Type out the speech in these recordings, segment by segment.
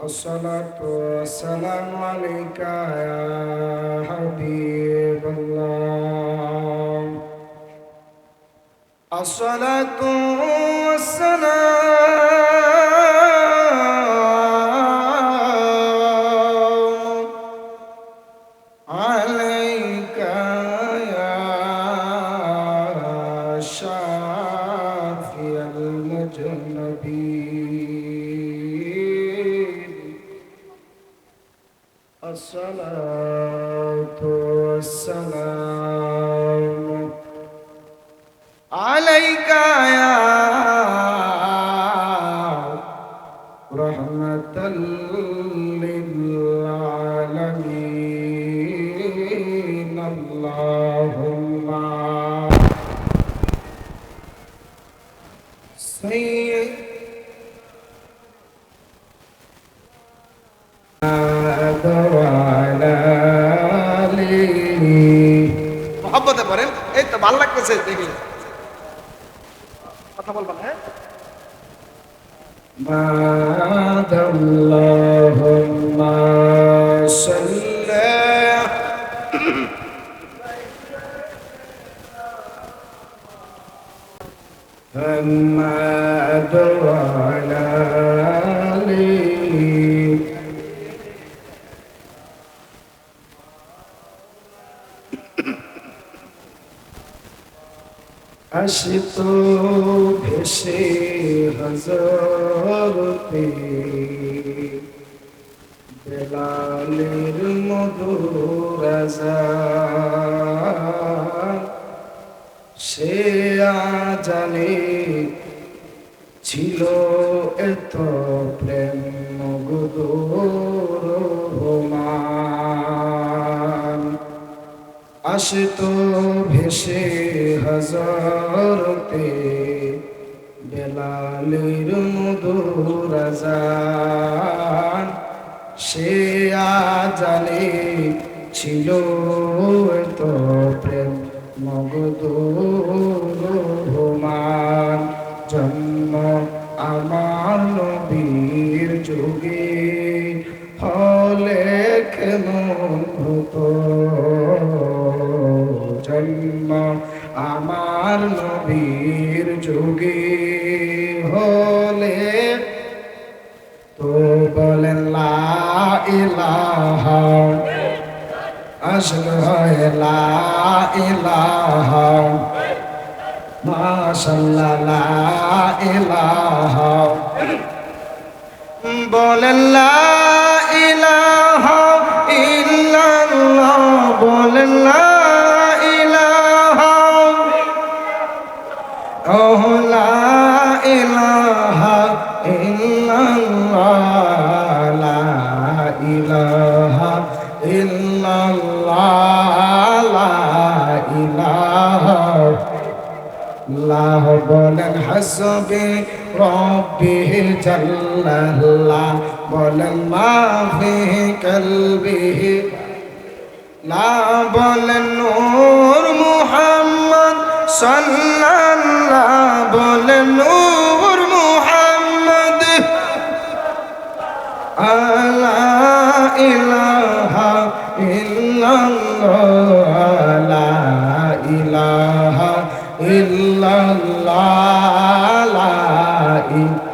الصلاة والسلام عليك يا حبيب الله. الصلاة والسلام عليك يا شافي المذنبين. الصلاة والسلام عليك يا رحمة للعالمين. اللهم سيد মোহাম্মতে পড়েন, এই তো ভালো লাগতেছে দেখলে। কথা বলবেন, হ্যাঁ। মাদাল্লাহুম্মা সাল্লি محمد وعلى آله আশিত ভেসে হযরতে বেলালের মধুর আযান, সে আজানে ছিল এত প্রেম মগদুর রহমান। আসত ভেসে হযরতে বেলালের মধুর আযান, সে আজানে ছিল এত প্রেম মগদুর রহমান। জন্ম আমার নবীর যুগে হলে কেমন হতো, জন্ম আমার নবীর যুগে হলে তো বলেন লা ইলাহা আশহাদু লা ইলাহা মাশাআল্লাহ লা ইলাহা বলেন লা ইলাহা ইল্লাল্লাহ বলেন লা ইলাহা ও লা ইলাহা ইল্লাল্লাহ লা ইলাহা ইল্লাল্লাহ লা ইলাহা আল্লাহ বলেন হাসবি রব্বি জাল্লাল্লাহ বলেন মা ফি কলবি লা বলেন নূর মুহাম্মদ সাল্লাল্লাহ বলেন নূর মুহাম্মদ আলা ইলাহা ইল্লাল্লাহ লা ইলাহা ইল্লাল্লাহ লা ইলাহ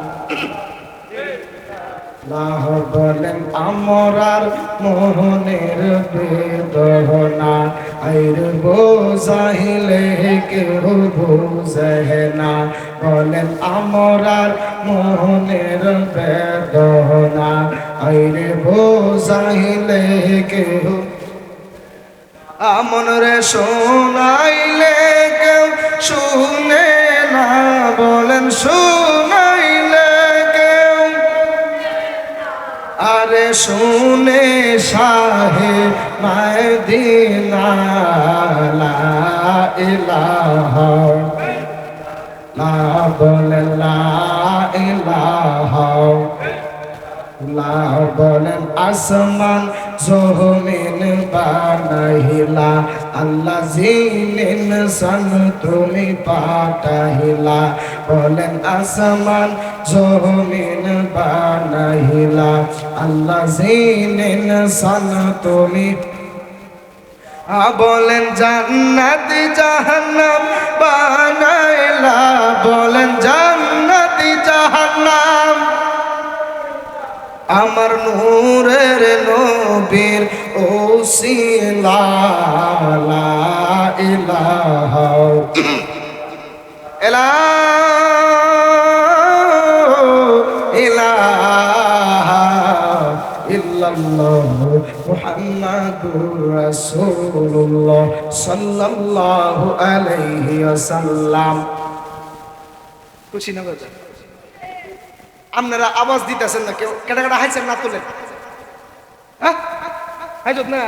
বলেন আমরার মোহনের বেদনা আইর বোঝাইলে কেউ বুঝে না। বলেন আমরার মোহনের বেদনা আইর বোঝাইলে কেউ আমন রে শোনাইলে কেউ শুনে না। বলেন শোনাইলে কেউ আরে শুনে শাহে মদিনা লা ইলাহা লা বলেন লা ইলাহা লা বলেন আসমান জমিন বানাইলা আল্লাহ জিন সান তুমি পাঠাইলা। বলেন আসমান জমিন বানাইলা আল্লাহ জিন ইনসান তুমি বলেন জান্নাতি জাহান্নাম বানাইলা বলেন জান্নাতি জাহান্নাম আমার নূরের নবীর ওসিলা লা ইলাহা ইলাহা ইল্লাল্লাহ মুহাম্মাদুর রাসূলুল্লাহ সাল্লাল্লাহু আলাইহি ওয়াসাল্লাম। খুশি না বাজার? আপনারা আওয়াজ দিতেছেন না, কেউ কেটা কেটা হাইছেন না তুলেন, হাইজত না।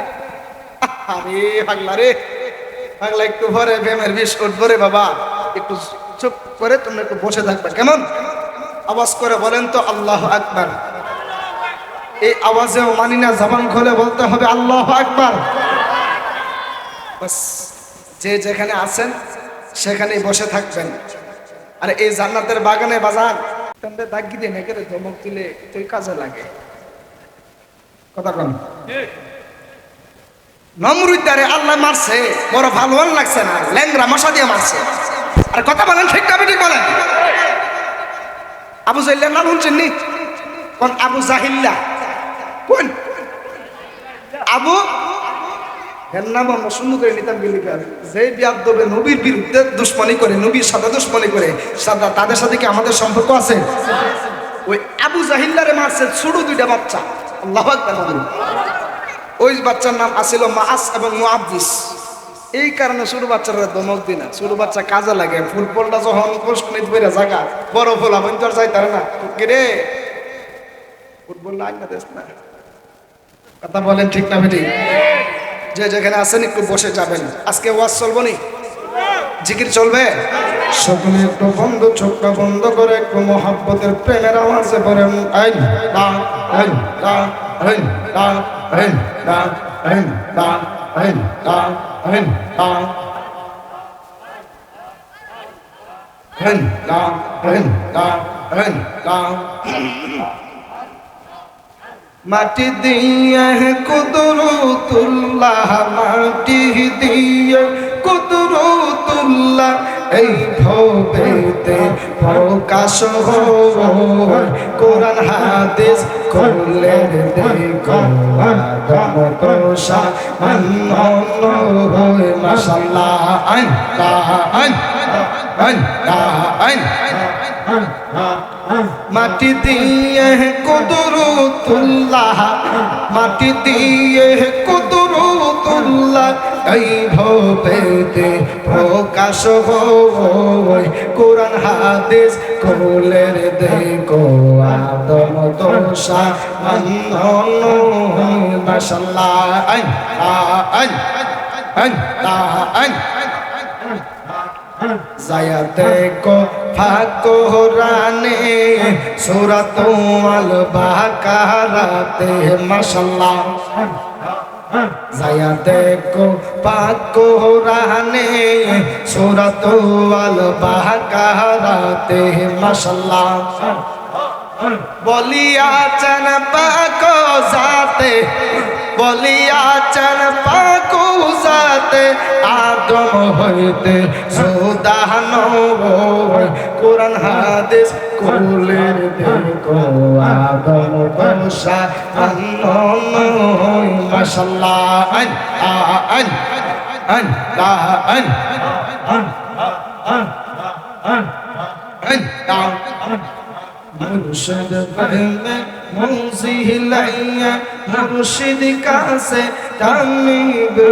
আরে পাগলা রে পাগলা, একটু পরে প্রেমের বিষ উঠবো রে বাবা, একটু চুপ করে তোমরা একটু বসে থাকবে কেমন? আওয়াজ করে বলেন তো আল্লাহু আকবার। এই আওয়াজেও মানি না, জবান খুলে বলতে হবে আল্লাহু আকবার। বাস, যে যেখানে আছেন সেখানেই বসে থাকবেন। আর এই জান্নাতের বাগানে বাজান দাগি দিয়ে নেকে ধমক দিলে তুই কাজে লাগে। কথা কন, নমরুদ্দারে আল্লাহ মারছে, বড় ভালোয়ান লাগছে না, ল্যাংরা মশা দিয়ে মারছে। আর কথা বলেন ঠিক না ঠিক বলেন? আবু জাহিল্লার নাম শুনছেন নি? কোন আবু জাহিল্লা? কোন আবু? এর নাম আমরা সুন্দর করে নিতাম গেলি, যে বিয়াদবে নবীর বিরুদ্ধে দুশ্মনী করে, নবীর সাথে দুশ্মনী করে, তাদের সাথে কি আমাদের সম্পর্ক আছে? ওই আবু জাহিল্লারে মারছে ছোট দুইটা বাচ্চা। আল্লাহু আকবার। ওই বাচ্চার নাম আছিল মাআস এবং মুআব্বিস। এই কারণে ছোট বাচ্চারা ধমক দিনা, ছোট বাচ্চা কাজে লাগে। ফুটবলটা যখন কোশকুনিত বইরা জায়গা বড় ফোলা বন্ধ আর যাই তারে না রে, ফুটবল লাগ না দেশ না। কথা বলেন ঠিক না বেটি? যে যেখানে আছেন একটু বসে যাবেন। আজকে ওয়াজ চলবো নি, জিকির চলবে। সকলে একটু বন্ধ, চোখটা বন্ধ করে একটু মহাব্বতের প্রেমের আওয়াজে পড়েন আইন লা আইন লা আইন লা আইন লা আইন লা আইন লা আইন লা আইন লা আইন লা আইন লা। মাটি দিয়ে কুদরতুল্লাহ, মাটি দিয়ে কুদরতুল্লাহ, এই ভবেতে প্রকাশ হয় কোরআন হাদিস খুলে দেখো আদম তোষা মানন হয় মাশাআল্লাহ। আইন লা আইন আইন লা আইন মাটি দিয়ে কুদরতুল্লাহ, মাটি দিয়ে কুদরতুল্লাহ, এই ভবেতে প্রকাশ হয় কোরআন হাদিস খুলে দেখো আদম তোষা মানন মাশাআল্লাহ। আইন লা আইন আইন লা আইন যায়া দেখো ফাকরানে সূরাতুল বাকারাতে মাশাআল্লাহ। যায়া দেখো ফাকরানে সূরাতুল বাকারাতে মাশাআল্লাহ। বলিয়াছেন পাক জাতে, বলিয়াছেন পাক জাতে, আদম হইতে জুদা নয় কোরআন হাদিস খুলে দেখো আদম তোষা মানন মাশাআল্লাহ। আইন আইন আইন লা আইন আইন লা মুর্শিদ প্রেমে মনজিলাইয়া, মুর্শিদ কাছে টানিবে,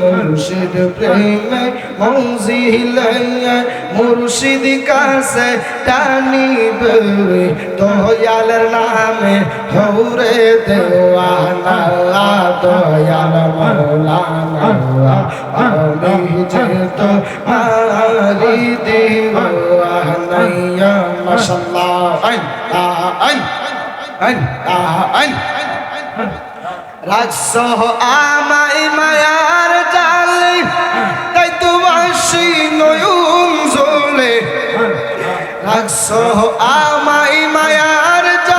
মুর্শিদ প্রেমে মনজিলাইয়া, মুর্শিদ কাছে টানিবে, দয়ালের নামে হৌরে দেওয়ানা, দয়াল মৌলানা আমি যেত মারি দিওয়ানা মাশাআল্লাহ। আইন আইন আইন আইন রাখছ আমায় মায়ার জালে, তাই তো বাসি নয়ন জলে, রাখছ আমায় মায়ার জালে,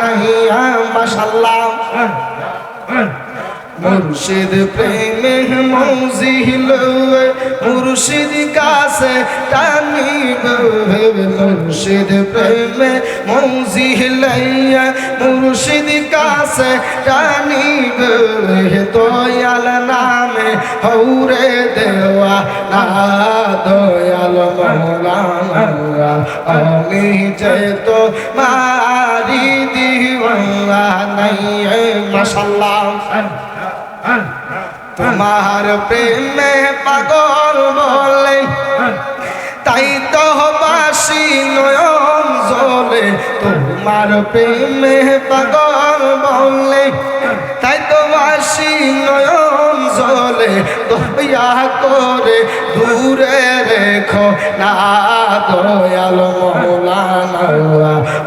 নাইয়া মাশাআল্লাহ মুর্শিদ প্রেমে মৌজিল মুর্শিদ কাছে টানিব মুর্শিদ প্রেমে মৌজিল মুর্শিদ কাছে টানিব দয়াল নামে হৌরে দেওয়া না দয়াল মৌলানা আমি যে তো মারি দিওয়ানা নাই মাশাআল্লাহ তোমার প্রেমে পাগল বলে তাই তো বাসি নয়ন জলে তোমার প্রেমে পাগল বলে তাই তো বাসি নয়ন জলে দয়া করে দূরে রেখো না দয়াল মৌলানা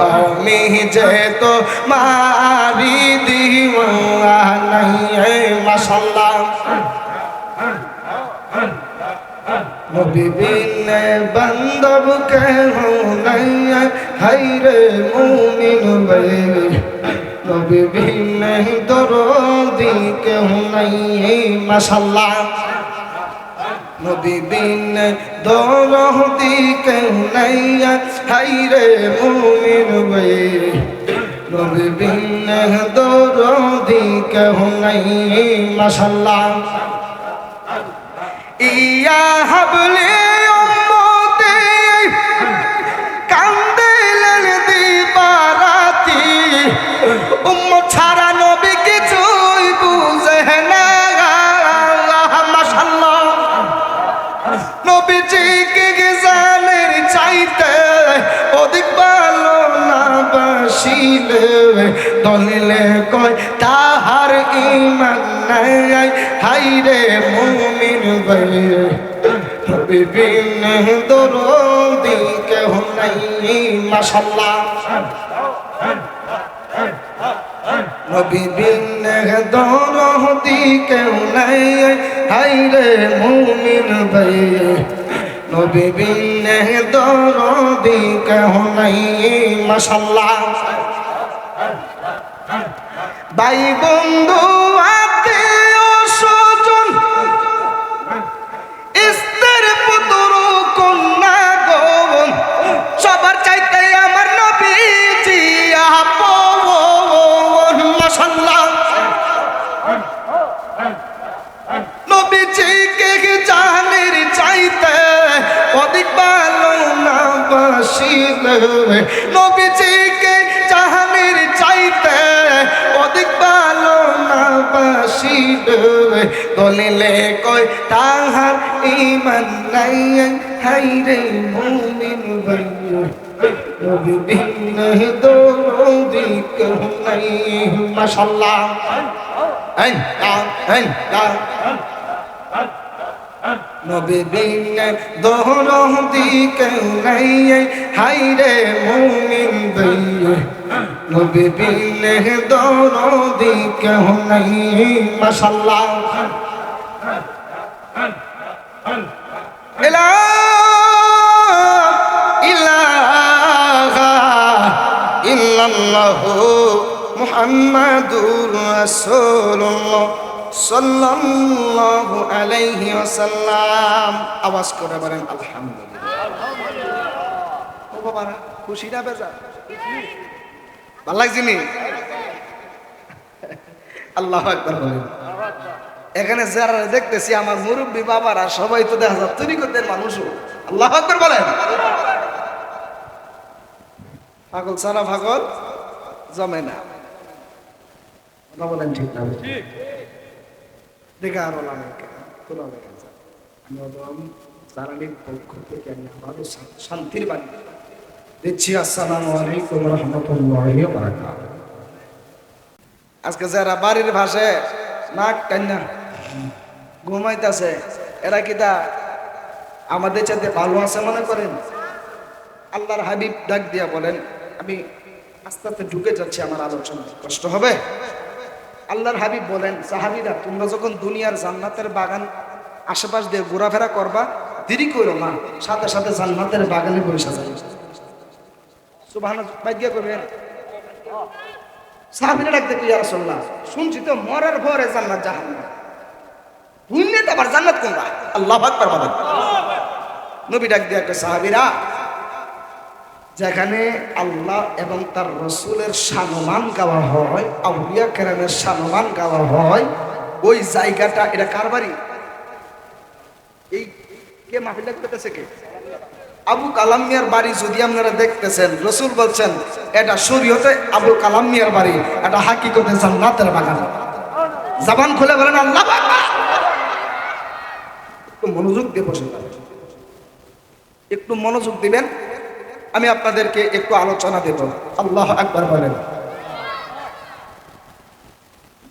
আমি যে তো মারি দিওয়ানা নাই মাশাআল্লাহ নবী বিনে বান্ধব কেহ নাই হায়রে মুমিন ভাই নবী বিনে দরদি কেহ নাই মাশাআল্লাহ নবী বিনে দরদি কেহ নাই হায়রে মুমিন ভাই নবী বিনে দরদি কেহ নাই মাশাআল্লাহ ইয়া হাবলি উম্মতি কান্দিলেন দিবারাতি উম্মত ছাড়া নবী কিছুই বুঝে না মাশাআল্লাহ নবীজিকে জানের চাইতে অধিক ভালো না বাসিলে দলিলে কয় তাহার ঈমান নাই হায়রে মুমিন ভাই নবী বিনে দরদি কেহ নাই মাশাআল্লাহ নবী বিনে দরদি কেহ নাই হায়রে মুমিন ভাই নবী বিনে দরদি কেহ নাই মাশাআল্লাহ ভাই বন্ধু আত্মীয় স্বজন স্ত্রীর পুত্র কন্যা গণ সবার চাইতে আমার নবীজি আপন মাশাআল্লাহ নবীজিকে জানের চাইতে অধিক ভালো না বাসিলে নবীজিকে জানের চাইতে অধিক ভালো না বাসিলে দলিলে কয় তাহার ঈমান নাই হায়রে মুমিন ভাই নবী বিনে দরদি কেহ নাই মাশাআল্লাহ নবী বিনে দরদি কেহ নাই হায়রে মুমিন ভাই নবী বিনে দরদি কেহ নাই মাশাআল্লাহ লা ইলাহা ইল্লাল্লাহু মুহাম্মাদুর রাসূলুল্লাহ সাল্লাল্লাহু আলাইহি ওয়াসাল্লাম আওয়াজ করে বলেন আলহামদুলিল্লাহ ও বাবারা খুশি না বেজার ভালো লাগছে নি আল্লাহু আকবার বলেন এখানে যারা দেখতেছি আমার মুরব্বী বাবারা সবাই তো দেখা যায় তরিকতের মানুষও আল্লাহু আকবার বলেন পাগল সারা পাগল জমে না কথা বলেন ঠিক না ঠিক দেখা আরো লাগে তোলা দেখা যায় জারানির পক্ষ থেকে আমি আমাদের শান্তির বাণী দিচ্ছি আসসালামু আলাইকুম রহমতুল্লাহি ওয়া বারাকাতুহু আজকে যারা বাড়ির ভাষায় নাক কান্না ঘুমাইতেছে এরা কি তা আমাদের সাথে ভালো আছে মনে করেন আল্লাহর হাবিব ডাক দিয়া বলেন আমি আস্তে আস্তে ঢুকে যাচ্ছি আমার আলোচনা কষ্ট হবে আল্লাহর হাবিব বলেন সাহাবীরা তোমরা যখন দুনিয়ার জান্নাতের বাগান আশেপাশ দিয়ে ঘোরাফেরা করবা দেরি করো না সাথে সাথে জান্নাতের বাগানে বসে যাবে সুবহানাল্লাহ ভাগ্য করবেন সাহাবীরা ডাক দেখো ইয়া রাসূলুল্লাহ, শুনছি তো মরার পরে জান্নাত জাহান্নাম, দুনিয়াতে আবার জান্নাত কোনটা? আল্লাহু আকবার বলেন। নবী ডাক দিয়ে একটা সাহাবীরা, যেখানে আল্লাহ এবং তার রসুলের সম্মান গাওয়া হয়, আউলিয়া কেরামের সম্মান গাওয়া হয়, ওই জায়গাটা, এটা কার বাড়ি? এই কে মাহফিলটা করতেছে? কে? আবু কালাম মিয়ার বাড়ি। যদি আপনারা দেখতেছেন, রসুল বলছেন এটা শরীয়তে আবু কালাম মিয়ার বাড়ি, এটা হাকিকতে জান্নাতের বাগান। জবান খুলে বলেন আল্লাহু আকবার। একটু মনোযোগ দিয়ে বসে যাবেন, একটু মনোযোগ দিবেন, আমি আপনাদেরকে একটু আলোচনা দেব। আল্লাহু আকবার বলেন।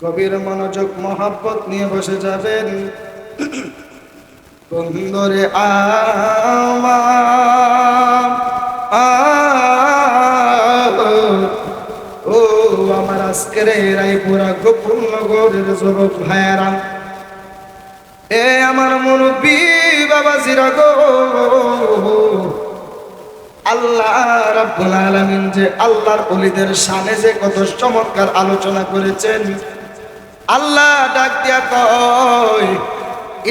গভীর মনোযোগ মহব্বত নিয়ে বসে যাবেন। বন্ধুরে ও আমার আজকের রায়পুরা গোকুলনগরের যুবক ভাইয়েরা, এ আমার মুরব্বী বাবাজিরা গো, আল্লাহ রাব্বুল আলামিন যে আল্লাহর ওলিদের শানে যে কত চমৎকার আলোচনা করেছেন। আল্লাহ ডাক দিয়া কয়,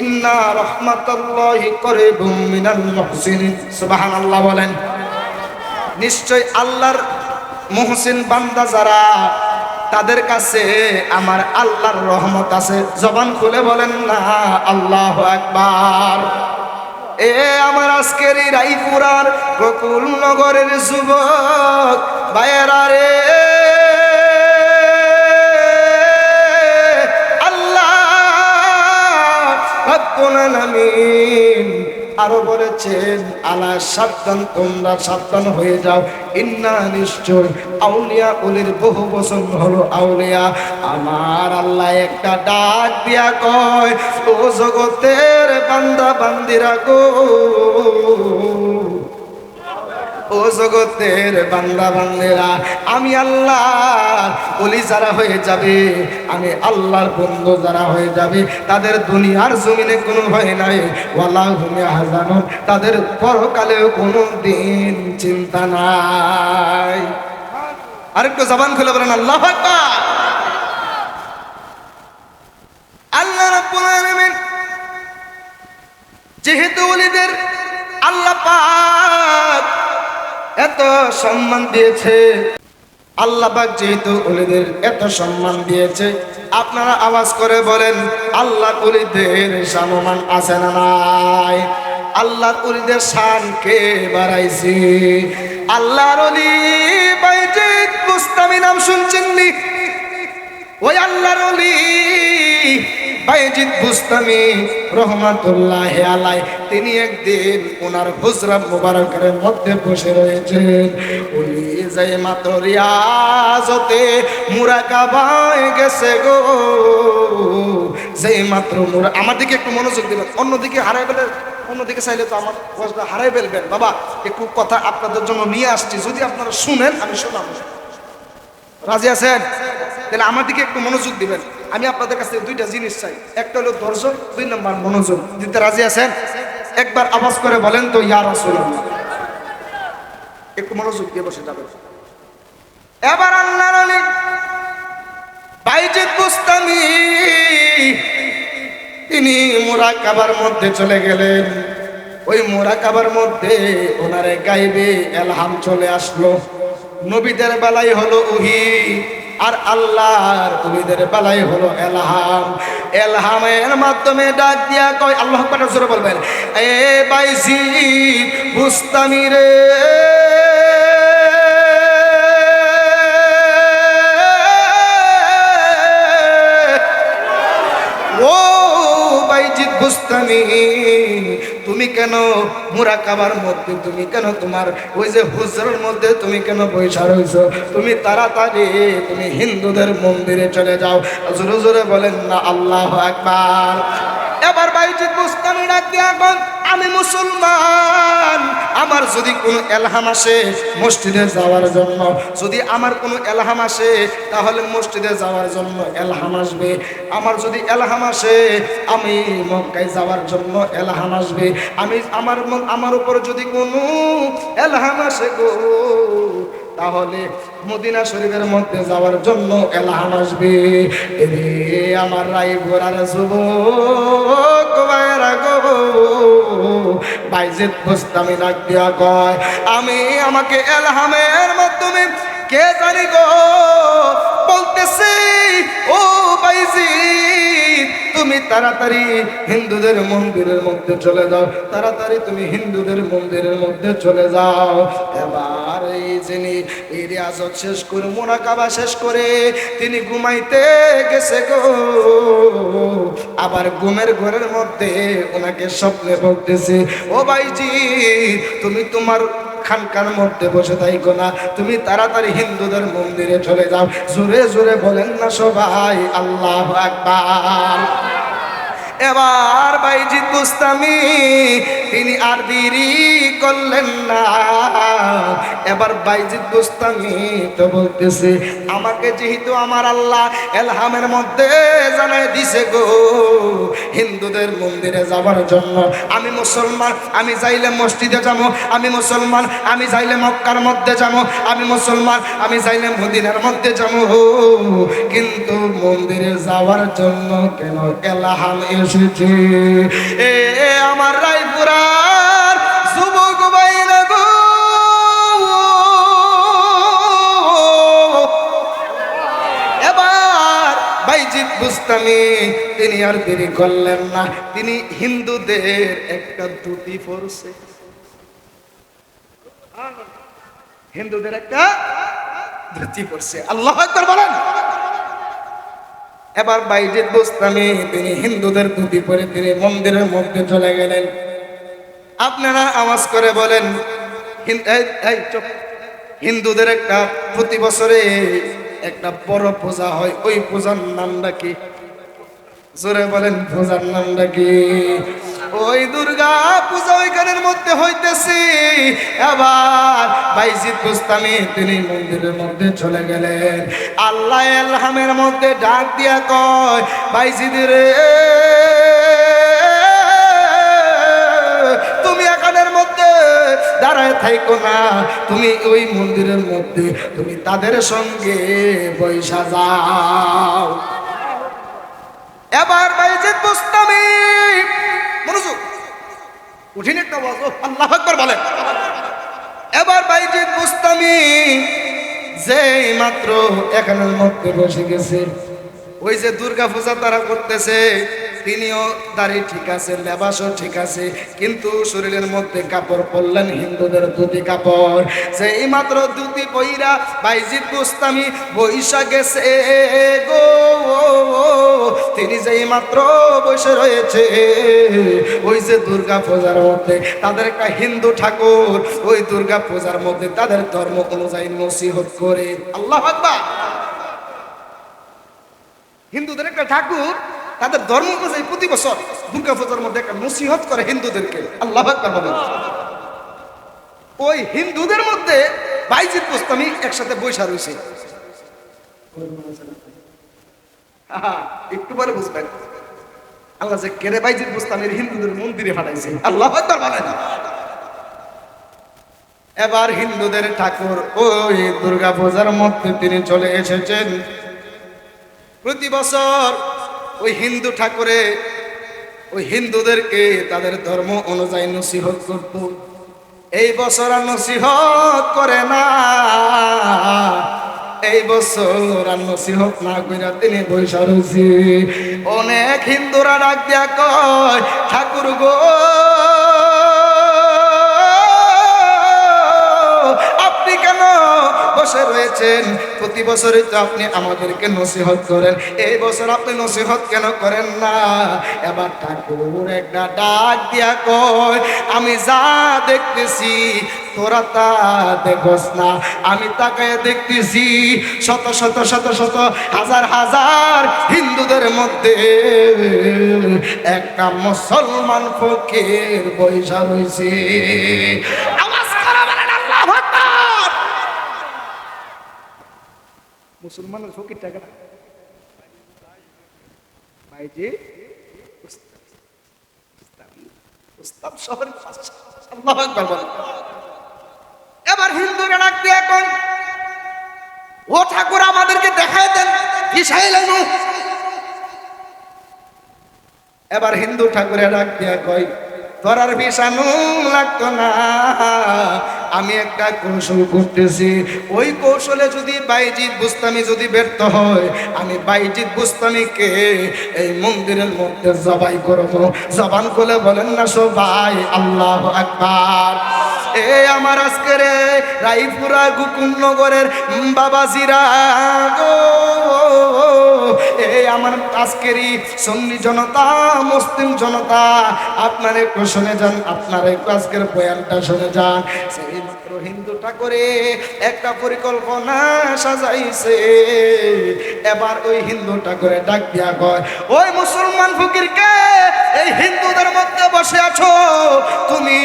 ইন্না রাহমাতাল্লাহি করিবুম মিনাল মুহসিনিন। সুবহানাল্লাহ বলেন। নিশ্চয় আল্লাহর মুহসিন বান্দা যারা, তাদের কাছে আমার আল্লাহর রহমত আছে। জবান খুলে বলেন না আল্লাহু আকবার। এ আমার আজকের এই রায়পুরার গোকুল নগরের যুবক ভাইয়েরা রে, আল্লাহ রাব্বুল আলামিন আরো বলেছেন, আলা সাবধান, তোমরা সাবধান হয়ে যাও। ইন্না নিশ্চয় আউলিয়া ওলির বহু বচন হলো আউলিয়া। আমার আল্লাহ একটা ডাক দিয়া কয়, ও জগতের বান্দা বান্দিরা গো, ও জগতের বান্দা বান্দিরা, আমি আল্লাহ ওলি যারা হয়ে যাবে, আমি আল্লাহর বন্ধু যারা হয়ে যাবে, তাদের দুনিয়ার জমিনে কোনো ভয় নাই, ওয়ালা হুম ইয়াহজানুন, তাদের পরকালেও কোনো দিন চিন্তা নাই। আরেকটু জবান খুলে বলেন আল্লাহু আকবার। আল্লাহ রাব্বুল আলামিন যেহেতু ওলিদের আল্লাহ পাক এত সম্মান দিয়েছে, আল্লাহ পাক যেহেতু ওলিদের এত সম্মান দিয়েছে, আপনারা আওয়াজ করে বলেন, আল্লাহর ওলিদের সম্মান আছে না নাই? আল্লাহর ওলিদের শান কে বাড়াইছে? আল্লাহর ওলি বাইজিদ বুস্তামি নাম শুনছেন নি? ওই আল্লাহর ওলি বাইজিদ বুস্তামি রহমাতুল্লাহি আলাইহি, তিনি একদিন ওনার হুজরা মুবারকের মধ্যে বসে রয়েছেন। উনি যাই মাত্র রিয়াজতে মুরাকাবায় গেছে গো, যেই মাত্র আমার দিকে একটু মনোযোগ দিবেন, অন্যদিকে হারাই ফেলে, অন্যদিকে চাইলে তো আমার বসটা হারাই ফেলবেন। বাবা একটু কথা আপনাদের জন্য নিয়ে আসছি, যদি আপনারা শুনেন আমি শোনাবো। রাজি আছেন? তাহলে আমার দিকে একটু মনোযোগ দিবেন। আমি আপনাদের কাছে দুইটা জিনিস চাই, একটা হলো ধৈর্য, 2 নম্বর মনোযোগ। দিতে রাজি আছেন? একবার আওয়াজ করে বলেন তো ইয়া রাসূলুল্লাহ। একটু মনোযোগ দিয়ে বসে যাবেন। এবার আল্লাহর ওলি বাইজিদ বুস্তামি তিনি মুরাকাবার মধ্যে চলে গেলেন। ওই মুরাকাবার মধ্যে ওনারে গাইবে এলহাম চলে আসলো। নবীদের বেলায় হলো ওহী, আর আল্লাহর ওলিদের বেলায় হলো এলহাম। এলহামের মাধ্যমে ডাক দিয়া কয়, আল্লাহু আকবার জোরে বলবেন, এ বাইজিদ বুস্তামি রে, ও বাইজিদ বুস্তামি, তুমি কেন মুরাকাবার মধ্যে, তুমি কেন তোমার ওই যে হুজরার মধ্যে তুমি কেন বসে রইছো? তুমি তাড়াতাড়ি তুমি হিন্দুদের মন্দিরে চলে যাও। জোরে জোরে বলেন না আল্লাহু আকবার। এবার বাইজিদ বুস্তামি ডাক দিয়া কন, আমি মুসলমান, আমার যদি কোনো এলহাম আসে মসজিদে যাওয়ার জন্য, যদি আমার কোনো এলহাম আসে তাহলে মসজিদে যাওয়ার জন্য এলহাম আসবে। আমার যদি এলহাম আসে আমি মক্কায় যাওয়ার জন্য এলহাম আসবে। আমি আমার উপর যদি কোনো এলহাম আসে গো, তাহলে মদিনা শরীফের মধ্যে যাওয়ার জন্য এলাহান আসবে। এরে আমার রায়পুরার যুবক ভাইয়েরা গো, বাইজিদ বুস্তামি ডাক দিয়া কয়, আমি আমাকে এলহামের মাধ্যমে কে জানি গো বলতেছি, ও বাইজিদ তুমি তাড়াতাড়ি হিন্দুদের মন্দিরের মধ্যে চলে যাও, তাড়াতাড়ি তুমি হিন্দুদের মন্দিরের মধ্যে চলে যাও। এবার এই যিনি এই রিয়াজত শেষ করে মুনাকাবা শেষ করে তিনি ঘুমাইতে গেছে গো, আবার ঘুমের ঘরের মধ্যে ওনাকে স্বপ্নে বলতেছে, ও ভাইজি তুমি তোমার খানকার মধ্যে বসে থাইকো না, তুমি তাড়াতাড়ি হিন্দুদের মন্দিরে চলে যাও। জোরে জোরে বলেন না সবাই আল্লাহু আকবার। এবার বাইজিদ বুস্তামি তিনি আর দেরি করলেন না, এবার বাইজিদ বুস্তামি তো বলতেছে, আমাকে যেহেতু আমার আল্লাহ এলহামের মধ্যে জানাই দিছে গো হিন্দুদের মন্দিরে যাবার জন্য, আমি মুসলমান, আমি চাইলে মসজিদে যাবো, আমি মুসলমান, আমি চাইলে মক্কার মধ্যে যাবো, আমি মুসলমান, আমি চাইলে মদিনার মধ্যে যাবো, কিন্তু মন্দিরে যাওয়ার জন্য কেন এলহাম এসেছে? এ আমার রায়পুরার যুবক ভাইরা গো, এবার বাইজিদ বুস্তামি তিনি আর দেরি করলেন না, তিনি হিন্দুদের একটা ধুতি পরছে, হিন্দুদের একটা ধুতি পরছে। আল্লাহু আকবার বলেন। এবার বাইজিদ বুস্তামি তিনি হিন্দুদের ধুতি পরে তিনি মন্দিরের মধ্যে চলে গেলেন। আপনারা আওয়াজ করে বলেন, হিন্দুদের একটা প্রতি বছরে একটা বড় পূজা হয়, ওই পূজার নামটা কি? জোরে বলেন, পূজার নামটা কি? ওই দুর্গা পূজা ওইখানের মধ্যে হইতেছে। এবার বাইজিদ বুস্তামি তিনি মন্দিরের মধ্যে চলে গেলেন। আল্লাহ এলহামের মধ্যে ডাক দিয়া কয়, বাইজিদ রে তুমি এখানের মধ্যে দাঁড়ায় থাইকো না, তুমি ওই মন্দিরের মধ্যে তুমি তাদের সঙ্গে বৈশা যাও। এবার বাইজিদ বুস্তামি মনোযোগ কঠিন একটা ওয়াজ, আল্লাহু আকবার বলেন। এবার বাইজিদ বুস্তামি যেই মাত্র এখানের মধ্যে বসে গেছে, ওই যে দুর্গা পূজা তারা করতেছে, তিনিও দাড়ি ঠিক আছে, লেবাসও ঠিক আছে, কিন্তু শরীরের মধ্যে কাপড় পরলেন হিন্দুদের ধুতি কাপড়। সেই মাত্র ধুতি পইরা বাইজিদ বুস্তামি বৈশা গেছে গো, তিনি যেই মাত্র বসে রয়েছে ওই যে দুর্গা পূজার মধ্যে তাদের একটা হিন্দু ঠাকুর ওই দুর্গা পূজার মধ্যে তাদের ধর্ম অনুযায়ী নসিহত করে। আল্লাহু আকবার। হিন্দুদের একটা ঠাকুর তাদের ধর্ম অনুযায়ী প্রতি বছর দুর্গা পূজার মধ্যে একটা নসিহত করে হিন্দুদেরকে। আল্লাহু আকবার বলেন। ওই হিন্দুদের মধ্যে বাইজিদ বুস্তামি একসাথে বৈশা রয়েছে। একটু পরে বুঝবেন আল্লাহ যে কেড়ে বাইজিদ বুস্তামির হিন্দুদের মন্দিরে পাঠাইছে। আল্লাহু আকবার বলেন। এবার হিন্দুদের ঠাকুর ওই দুর্গা পূজার মধ্যে তিনি চলে এসেছেন। প্রতি বছর ওই হিন্দু ঠাকুরে ওই হিন্দুদেরকে তাদের ধর্ম অনুযায়ী নসিহত করত। এই বছর আর নসিহত করে না, এই বছর আর নসিহত না কইরা তিনি বৈশা রয়েছে। অনেক হিন্দুরা ডাক দিয়া কয়, ঠাকুর গো আপনি কেন বসে রয়েছেন? প্রতি বছরই তো আপনি আমাদেরকে নসিহত করেন, এই বছর আপনি নসিহত কেন করেন না? এবার ঠাকুর একটা ডাক দিয়া কয়, আমি যা দেখতেছি তোরা তা দেখোস না, আমি তাকায় দেখতেছি শত শত শত শত হাজার হাজার হিন্দুদের মধ্যে একটা মুসলমান ফকির বৈশা রয়েছে। আওয়াজ করে বলেন আল্লাহু আকবার। মুসলমানের ফকিরটা কেন? বাইজিদ বুস্তামি শহরের বাদশা। আল্লাহু আকবার বলেন। এবার হিন্দুরা ডাক দিয়ে এখন ও ঠাকুর আমাদেরকে দেখায় দেন ফিসাইলেন। এবার হিন্দু ঠাকুরে ডাক দিয়া কয় তোরার ফিসানো লাগতো না, আমি একটা কৌশল করতেছি। ওই কৌশলে যদি বাইজিদ বুস্তামি যদি ব্যর্থ হয়, আমি বাইজিদ বুস্তামিকে এই মন্দিরের মধ্যে জবাই করব। জবান খুলে বলেন না সবাই আল্লাহু আকবার। এ আমার আজকের রায়পুরা গোকুলনগরের বাবাজিরা গো, এই আমার আজকেরই সুন্নি জনতা, মুসলিম জনতা, আপনারা একটু শুনে যান, আপনারা একটু আজকের বয়ানটা শুনে যান। সেই মাত্র হিন্দু ঠাকুরে একটা পরিকল্পনা সাজাইছে। এবার ওই হিন্দু ঠাকুরে ডাক দিয়া কয় ওই মুসলমান ফকিরকে, এই হিন্দুদের মধ্যে বসে আছো, তুমি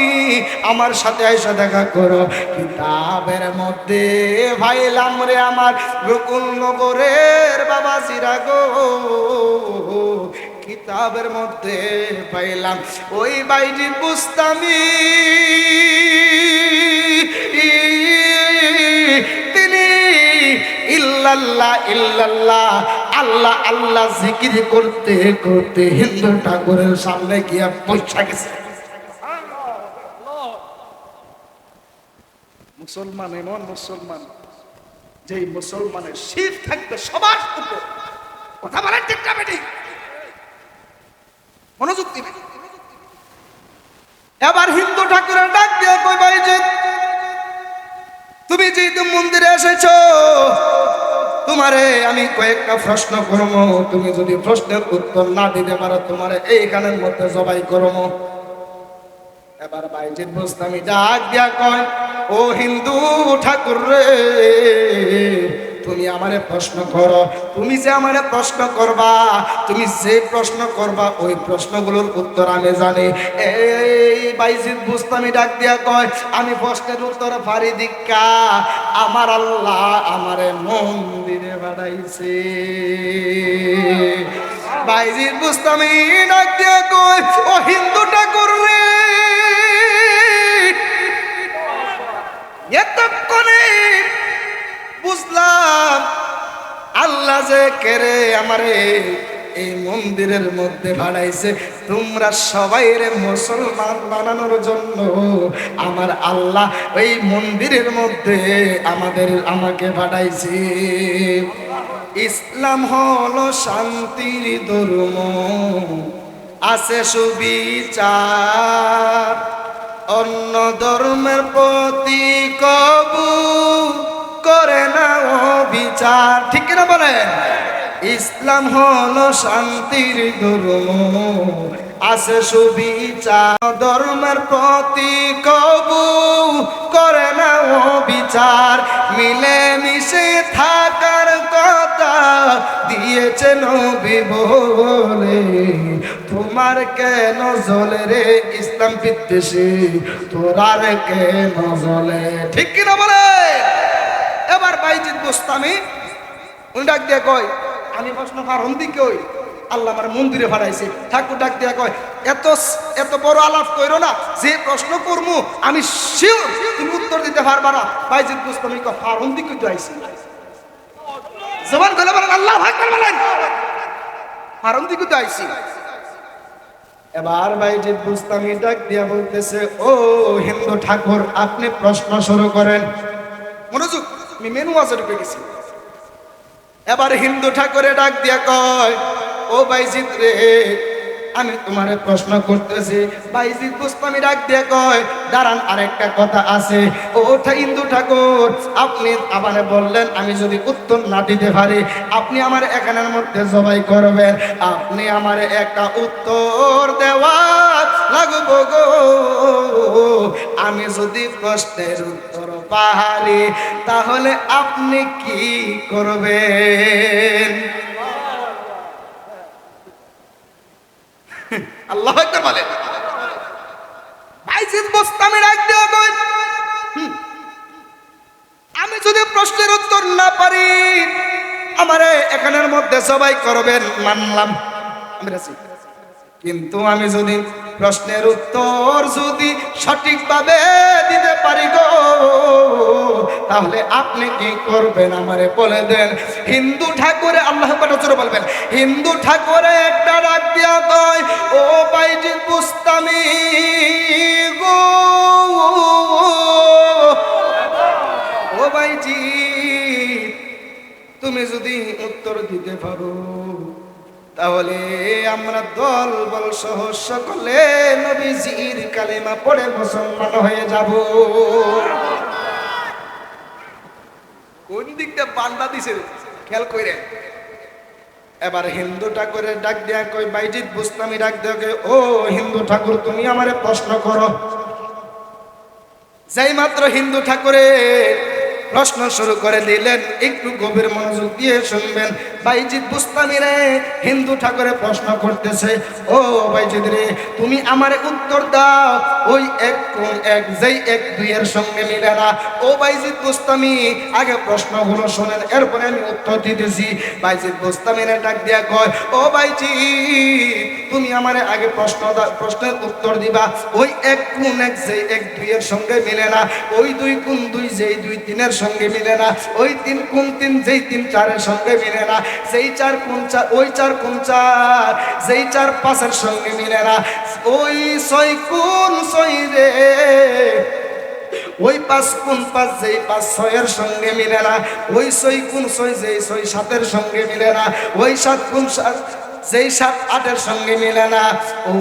আমার সাথে এসে দেখা করো। কিতাবের মধ্যে ভাইলাম রে আমার গোকুলনগরের বাবাজিরা গো, কিতাবের মধ্যে পাইলাম ওই বাইজিদ বুস্তামি তিনি ইল্লাল্লাহ ইল্লাল্লাহ আল্লাহ আল্লাহ জিকির করতে করতে হিন্দু ঠাকুরের সামনে গিয়া পৌঁছা গেছে। মুসলমান এমন মুসলমান, যেই মুসলমানের শির থাকবে সবার উপর। কথা বলার ঠিক না বেটি? মনোযোগ দিবে। এবার হিন্দু ঠাকুরের ডাক দিয়ে কই বাইজিদ, তুমি যেহেতু মন্দিরে এসেছো, তোমারে আমি কয়েকটা প্রশ্ন করবো, তুমি যদি প্রশ্নের উত্তর না দিতে পারো তোমারে এইখানের মধ্যে জবাই করবো। এবার বাইজিদ বুস্তামি ডাক দিয়া কয় ও হিন্দু ঠাকুর রে, তুমি আমারে প্রশ্ন করো। তুমি যে আমারে প্রশ্ন করবা, তুমি যে প্রশ্ন করবা ওই প্রশ্নগুলোর উত্তর আমি জানি। এই বাইজিদ বুস্তামি ডাক দিয়া কয় আমি প্রশ্নের উত্তর পারি দিক্কা, আমার আল্লাহ আমারে মন্দিরে বাড়াইছে। বাইজিদ বুস্তামি ডাক দিয়া কয় ও হিন্দু ঠাকুর রে, এতক্ষণে বুঝলাম আল্লাহ যে কেরে আমারে এই মন্দিরের মধ্যে বাড়াইছে, তোমরা সবাই রে মুসলমান বানানোর জন্য আমার আল্লাহ এই মন্দিরের মধ্যে আমাকে বাড়াইছে। ইসলাম হলো শান্তির ধর্ম, আছে সুবিচার, অন্য ধর্মের প্রতি কবু করে না অবিচার। ঠিক কিনা বলেন? ইসলাম হলো শান্তির ধর্ম, আছে সুবিচার, ধর্মের প্রতি কবু করে না অবিচার, মিলে মিশে থাকার কথা দিয়েছে নবী বলে, তোমার কেন জ্বলে রে ইসলাম বিদ্বেষী, তোরার কেন জ্বলে? ঠিক কিনা বলে? এবার বাইজিদ বুস্তামি উনি ডাক দিয়ে কয় আমি প্রশ্ন পারন দিকে ওই আল্লাহ আমার মন্দিরে ভাড়াইছে। ঠাকুর ডাক দিয়া কয় এত এত বড় আলাপ কইরো না, যে প্রশ্ন করবো আমি শিওর তুমি উত্তর দিতে পারবা না। বাইজিদ বুস্তামি কয় ফারন দিকে তো আইছি, জবান খুলে বলেন আল্লাহু আকবার বলেন, ফারন দিকে তো আইছি। এবার বাইজিদ বুস্তামি ডাক দিয়া বলতেছে ও হিন্দু ঠাকুর, আপনি প্রশ্ন শুরু করেন। মনোযোগ, আমি মেনু আছে ঢুকে গেছি। এবার হিন্দু ঠাকুরে ডাক দিয়া কয় ও বাইজিদ রে, আমি তোমারে প্রশ্ন করতেছি। বাইজিদ বুস্তামি ডাক দিয়া কয় দাঁড়ান, আরেকটা কথা আছে। ওটা হিন্দু ঠাকুর, আপনি আমারে বললেন আমি যদি উত্তর না দিতে পারি আপনি আমার এখানের মধ্যে জবাই করবেন। আপনি আমারে একটা উত্তর দেওয়া লাগবো গো। আমি যদি প্রশ্নের উত্তর পারি তাহলে আপনি কি করবেন? আল্লাহু আকবার বলেন। বাইজিদ বুস্তামি ডাক দিয়া কয় আমি যদি প্রশ্নের উত্তর না পারি আমারে এখানের মধ্যে সবাই করবেন। মানলাম, আমি রাজি। কিন্তু আমি যদি প্রশ্নের উত্তর যদি সঠিকভাবে দিতে পারি গো, তাহলে আপনি কি করবেন আমারে বলে দেন। হিন্দু ঠাকুরে, আল্লাহ জোরে বলবেন, হিন্দু ঠাকুরে একটা ডাক দিয়া কয়, ও বাইজিদ বুস্তামি গো, ও বাইজিদ তুমি যদি উত্তর দিতে পারো তাহলে আমরা দল বল সহ সকলে নবীজির কালেমা পড়ে মুসলমান হয়ে যাব। কোন দিকটা বান্দা দিছে খেয়াল কইরে। এবার হিন্দু ঠাকুরের ডাক দিয়া কই, বাইজিদ বুস্তামি ডাক দিয়া কই, ও হিন্দু ঠাকুর তুমি আমারে প্রশ্ন করো। যেই মাত্র হিন্দু ঠাকুরে প্রশ্ন শুরু করে দিলেন, একটু গভীর মনোযোগ দিয়ে শুনবেন। বাইজিদ বুস্তামি রে, হিন্দু ঠাকুরে প্রশ্ন করতেছে, ও বাইজিদ রে তুমি আমারে উত্তর দাও, ওই এক কোন এক, যেই এক দুইয়ের সঙ্গে মিলে না। ও বাইজিদ বুস্তামি আগে প্রশ্নগুলো শোনেন, এরপরে আমি উত্তর দিতেছি। বাইজিদ বুস্তামি রে ডাক দিয়া কয়, ও বাইজিদ তুমি আমারে আগে প্রশ্নের উত্তর দিবা, ওই এক কোন এক, যেই এক দুইয়ের সঙ্গে মিলে না। ওই দুই কোন দুই, যেই দুই তিনের সঙ্গে মিলে না। ওই তিন কোন তিন, যেই তিন চারের সঙ্গে মিলে না। যেই চার কোন চার, ওই চার কোন চার, যেই চার পাঁচের সঙ্গে মিলে না। ওই ছয় কোন ছয় রে, ওই পাঁচ কোন পাঁচ, যেই পাঁচ ছয়ের সঙ্গে মিলে না। ওই ছয় কোন ছয়, যেই ছয় সাতের সঙ্গে মিলে না। ওই সাত কোন সাত, যেই সাত আটের সঙ্গে মিলে না।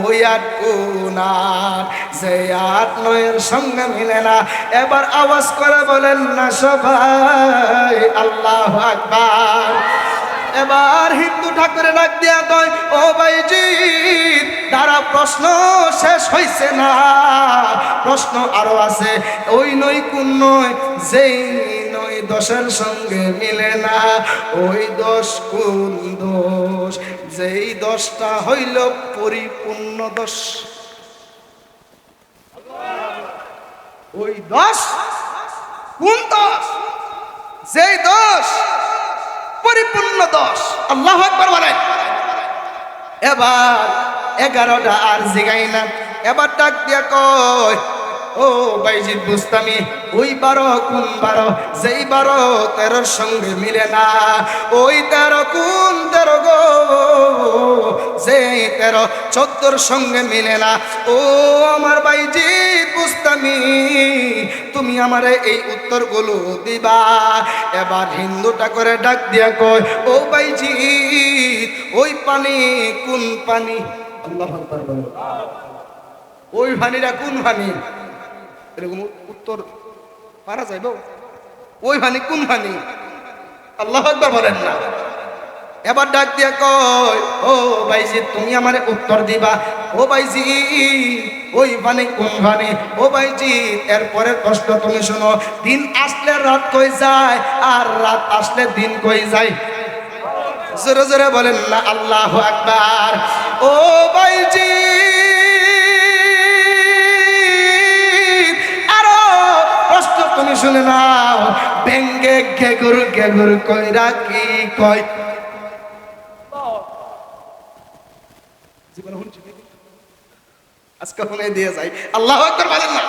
ওই আট কোন আট, যেই আট নয়ের সঙ্গে মিলে না। এবার আওয়াজ করে বলেন না সবাই আল্লাহু আকবার। এবার হিন্দু ঠাকুরে ডাক দিয়া কয়, ও বাইজিদ তারা প্রশ্ন শেষ হইছে না, প্রশ্ন আরো আছে। ওই নয় কোন নয়, যেই নয় দশের সঙ্গে মিলে না। ওই দশ কোন দোষ, যেই দশটা হইল পরিপূর্ণ দোষ। ওই দশ কোন দশ, যেই দশ পরিপূর্ণ দশ। আল্লাহু আকবার বলেন। এবার 11টা আর জিগাই না। এবার ডাক দিয়া কয়, ও বাইজিদ বুস্তামি ওই 12 কোন 12, যেই 12 13 সঙ্গে মিলে না। ওই 13 কোন 13 গো, যেই 13 14 সঙ্গে মিলে না। ও আমার বাইজিদ বুস্তামি তুমি আমারে এই উত্তরগুলো দিবা। এবার হিন্দুটা করে ডাক দিয়া কয়, ও বাইজিদ ওই পানি কোন পানি? আল্লাহু আকবার বলো। ওই পানিটা কোন পানি? এরকম উত্তর পারা যাইব? ওই পানি কোন পানি? আল্লাহু আকবার বলেন না। এবার ডাক দিয়া কয়, ও বাইজিদ তুমি আমারে উত্তর দিবা। ও বাইজিদ ওই পানি কোন পানি? ও বাইজিদ এরপরে কষ্ট তুমি শোনো, দিন আসলে রাত কই যায়, আর রাত আসলে দিন কই যায়? জোরে জোরে বলেন না আল্লাহু আকবার। ও বাইজিদ আরো কষ্ট তুমি শুনে নাও, বেঙ্গে ঘেগুর ঘেগুর কইরা কি কয়? জীবন শুনছি আজকে শুনে দিয়ে যাই। আল্লাহু আকবার বলেন না।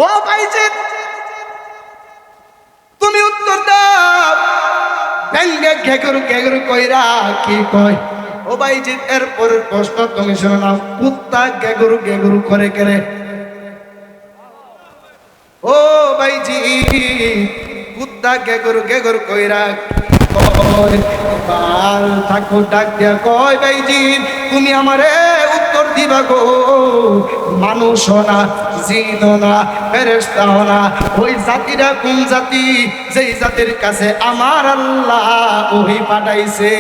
ও বাইজিদ তুমি উত্তর দাও, বেঙ্গে ঘেগুর ঘেগুর কইরা কি কয়? ও বাইজিদ এরপর প্রশ্ন তুমি শুনে নাও, কুত্তা ঘেগুর ঘেগুর করে কেরে? ও বাইজিদ কুত্তা ঘেগুর ঘেগুর কইরা কয়? কাল ঠাকুর ডাক দিয়া কয়, বাইজিদ তুমি আমারে উত্তর দিবা গো, মানুষ না, জিন না, ফেরেশতা না। ওই জাতিরা কোন জাতি? যেই জাতির কাছে আমার আল্লাহ ওহী পাঠাইছে।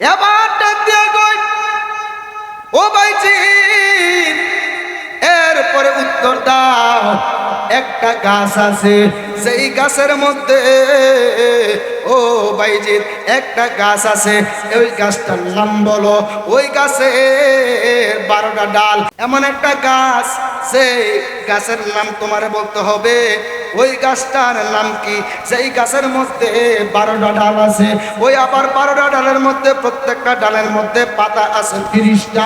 এবার ডাক দিয়া কয়, ও বাইজিদ এরপরে উত্তর দাও, একটা গাছ আছে, যেই গাছের মধ্যে ও ভাইজিৎ একটা গাছ আছে, ওই গাছটার নাম বলো। ওই গাছের 12টা ডাল। এমন একটা গাছ, সেই গাছের নাম তোমারে বলতে হবে। ওই গাছটার নাম কি? যেই গাছের মধ্যে 12টা ডাল আছে, ওই আবার 12টা ডালের মধ্যে প্রত্যেকটা ডালের মধ্যে পাতা আছে 30টা।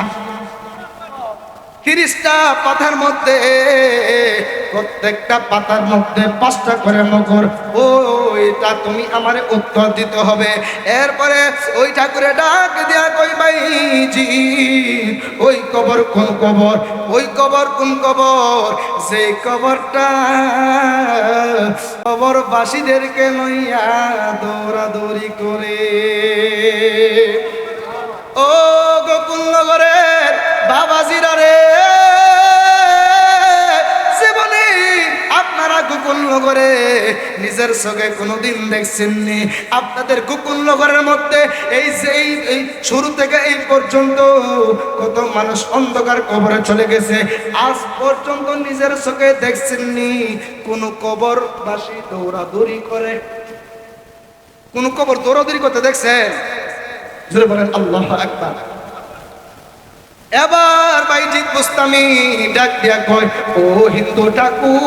30টা পাতার মধ্যে প্রত্যেকটা পাতার মধ্যে 5টা করে মকর। ওইটা তুমি আমারে উত্তর দিতে হবে। এরপরে ওই ঠাকুরে ডাক দিয়া কই ভাইজি, ওই কবর কোন কবর? ওই কবর কোন কবর? যে কবরটা কবরবাসীদেরকে লইয়া দৌড়াদৌড়ি করে। ও গোকুলনগরের বাবাজিরা রে, জীবনে আপনারা গোকুলনগরে নিজের চোখে কোনোদিন দেখছেননি? আপনাদের গোকুলনগরের মধ্যে এই যে এই শুরু থেকে এই পর্যন্ত কত মানুষ অন্ধকার কবরে চলে গেছে, আজ পর্যন্ত নিজের চোখে দেখছেননি কোন কবরবাসী দৌড়াদৌড়ি করে? কোন কবর দৌড়াদৌড়ি করতে দেখছেন? জোরে বলেন আল্লাহু আকবার। এবার বাইজিৎ বুস্তামি ডাক দিয়া কয়, ও হিন্দু ঠাকুর,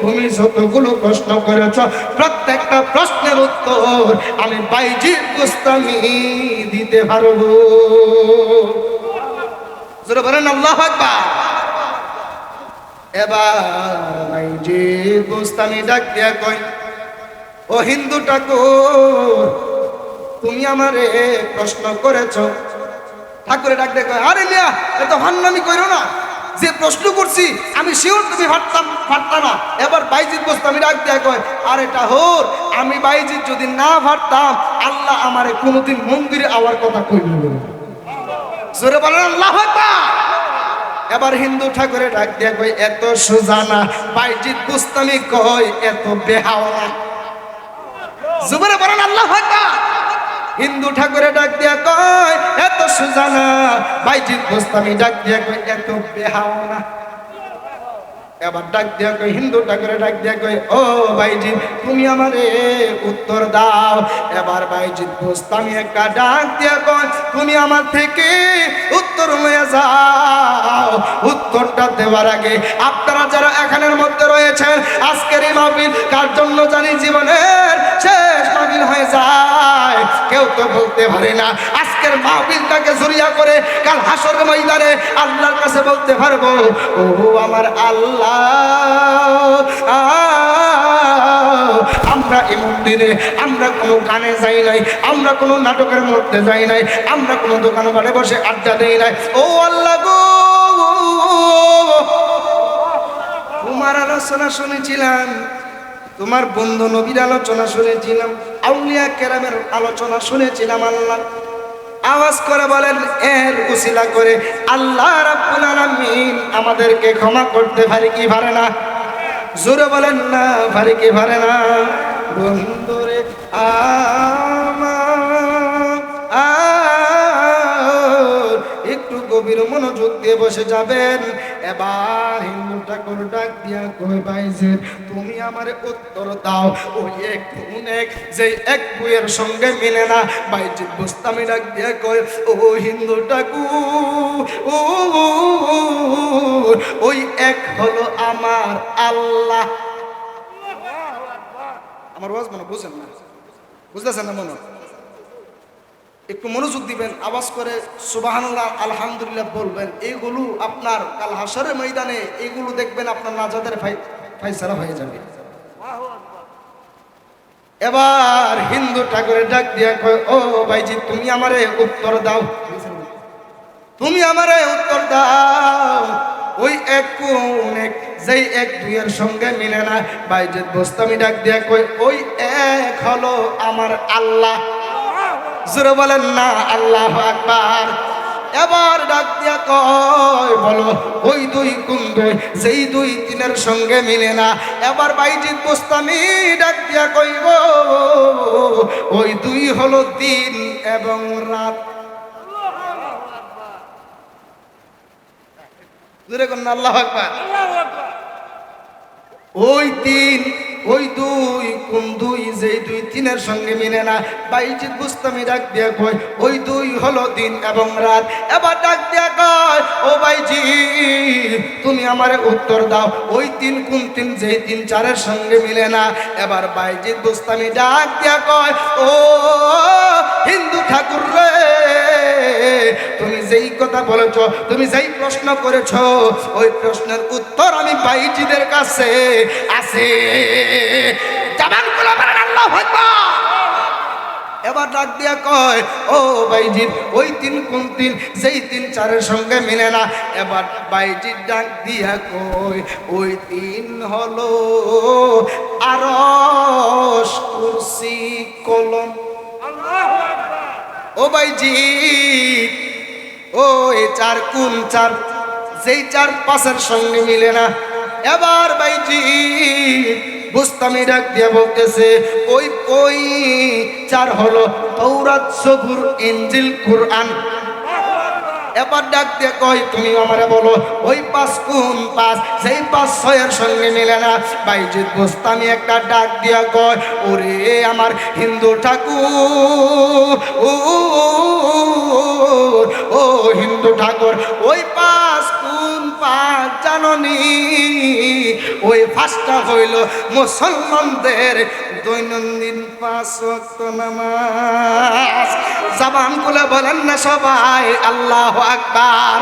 তুমি যতগুলো প্রশ্ন করেছ প্রত্যেকটা প্রশ্নের উত্তর আমি বাইজিৎ বুস্তামি দিতে পারবো। জোরে বলেন আল্লাহু আকবার। এবার বাইজিৎ বুস্তামি ডাক দিয়া কয়, ও হিন্দু ঠাকুর, তুমি আমারে প্রশ্ন করেছ। ঠাকুরে ডাক দেখো, আরে মিয়া এত হান্নামি কইরো না, যে প্রশ্ন করছি আমি শিওর তুমি পারতা না। এবার বাইজিৎ বুস্তামি ডাক দিয়া কয়, আরে ঠাকুর, আমি বাইজিৎ যদি না পারতাম আল্লাহ আমারে কোনোদিন মন্দিরে আওয়ার কথা কইল না। জোরে বলেন আল্লাহু আকবার। এবার হিন্দু ঠাকুরে ডাক দিয়া কয়, এত সোজা না। বাইজিৎ বুস্তামি কয়, এত বেহাওয়া। জোরে বলেন আল্লাহু আকবার। হিন্দু ঠাকুরে ডাক দিয়া কয়, এত সোজা না। বাইজিৎ বুস্তামি ডাক দিয়া কয়, এত বেহাওয়া না। এবার ডাক দিয়া কয়, হিন্দু ঠাকুরে ডাক দিয়া কয়, ও বাইজিৎ, তুমি আমারে উত্তর দাও। এবার বাইজিৎ বুস্তামি একটা ডাক দিয়া কয়, তুমি আমার থেকে উত্তর লইয়া যাও। উত্তরটা দেওয়ার আগে আপনারা যারা এখানের মধ্যে রয়েছেন, আজকের এই মাহফিল কার জন্য জানি জীবনের শেষ মাহফিল হয়ে যায়, কেউ তো বলতে পারে না। আজকের মাহফিলটাকে জড়িয়া করে কাল হাসরের ময়দানে আল্লাহর কাছে বলতে পারবো, ও আমার আল্লাহ, আমরা এই মন্দিরে আমরা কোনো গানে যাই নাই, আমরা কোনো নাটকের মধ্যে যাই নাই, আমরা কোনো দোকান ঘরে বসে আড্ডা দেই নাই। ও আল্লাহ গো, তোমার আলোচনা শুনেছিলাম, তোমার বন্ধু নবীর আলোচনা শুনেছিলাম, আউলিয়া কেরামের আলোচনা শুনেছিলাম। আল্লাহ আওয়াজ করে বলেন, এর উসিলা করে আল্লাহ রাব্বুল আলামিন আমাদেরকে ক্ষমা করতে পারে কি পারে না? জোরে বলেন না, পারে কি পারে না? বন্ধুরে একটু গভীর মনোযোগ দিয়ে বসে যাবেন। এবার হিন্দু ঠাকুর ডাক দিয়া কই, বাইজিৎ, তুমি আমারে উত্তর দাও। ওই এক গুণ এক, যে এক বইয়ের সঙ্গে মিলে না। বাইজিৎ বুস্তামি ডাক দিয়া কই, ও হিন্দু ঠাকুর, ওই এক হলো আমার আল্লাহ। আমার ওয়াজ মনে বুঝেন না, বুঝতেছেন না? মনে একটু মনোযোগ দিবেন, আওয়াজ করে সুবহানাল্লাহ আলহামদুলিল্লাহ বলবেন। এইগুলো আপনার কাল হাসরের ময়দানে এইগুলো দেখবেন আপনার নাজাতের ফায়সালা হয়ে যাবে। এবার হিন্দু ঠাকুরের ডাক দিয়া কয়, ও ভাইজি, তুমি আমারে উত্তর দাও, তুমি আমারে উত্তর দাও। ওই এক কোন এক, যেই এক দুইয়ের সঙ্গে মিলে না। বাইজিৎ বুস্তামি ডাক দিয়া কয়, ওই এক হলো আমার আল্লাহ। জোরে বলেন না আল্লাহু আকবার। এবার ডাক দিয়া কয়, বলো ওই দুই কোন দুই, যেই দুই তিনের সঙ্গে মিলে না। এবার বাইজিৎ বুস্তামি ডাক দিয়া কইব, ওই দুই হলো দিন এবং রাত। জোরে কন্যা আল্লাহ আকবার। ওই তিন, ওই দুই, কোন দুই? যেই দুই তিনের সঙ্গে মিলে না। বাইজিদ বুস্তামি ডাক দিয়া কয় ওই দুই হলো দিন এবং রাত। এবার ডাক দিয়া কয় ও বাইজিদ তুমি আমারে উত্তর দাও, ওই তিন কোন তিন? যেই তিন চারের সঙ্গে মিলে না। এবার বাইজিদ বুস্তামি ডাক দিয়া কয় ও হিন্দু ঠাকুর রে, তুমি যেই কথা বলেছ, তুমি যেই প্রশ্ন করেছ, ওই প্রশ্নের উত্তর আমি বাইজিদের কাছে আছে। জামান গুলো বলেন আল্লাহু আকবার। এবার ডাক দিয়া কয় ও বাইজিদ ওই তিন কোন তিন? যেই তিন চারের সঙ্গে মিলে না। এবার বাইজিদ ডাক দিয়া কয় ওই তিন হলো আরশ, কুরসি, কলম। ও বাইজিদ ও এই চার কোন চার? যেই চার পাঁচের সঙ্গে মিলে না। এবার বাইজিদ বুস্তামি ডাক দিয়ে বলতেছে ওই ওই চার হলো তাওরাত, জবুর, ইনজিল, কুরআন। এবার ডাক দিয়ে কয় তুমি আমারে বলো ওই পাঁচ কোন পাঁচ? যেই পাঁচ ছয়ের সঙ্গে মিলে না। বাইজিদ বুস্তামি একটা ডাক দিয়া কয় ওরে আমার হিন্দু ঠাকুর, ও হিন্দু ঠাকুর, ওই পাঁচ কোন পাঁচ জাননি? ওই পাঁচটা হইল মুসলমানদের দৈনন্দিন 5 ওয়াক্ত নামাজ। জবান খুলে বলেন না সবাই আল্লাহু আকবার।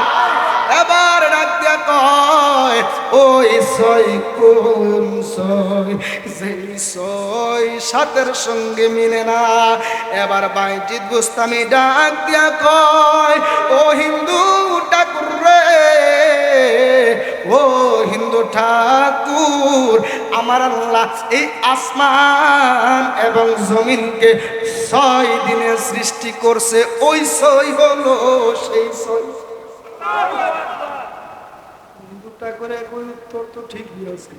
এবার ডাক দিয়া কয় ওই ছয় কোন ছয়? যেই ছয় সাতের সঙ্গে মিলে না। এবার বাইজিদ বুস্তামি ডাক দিয়া কয় ও হিন্দু ঠাকুর রে, ও হিন্দু ঠাকুর, আমার আল্লাহ এই আসমান এবং জমিনকে 6 দিনে সৃষ্টি করছে। ওই 6 হলো সেই 6। হিন্দু ঠাকুরের কই উত্তর তো ঠিকই আছে,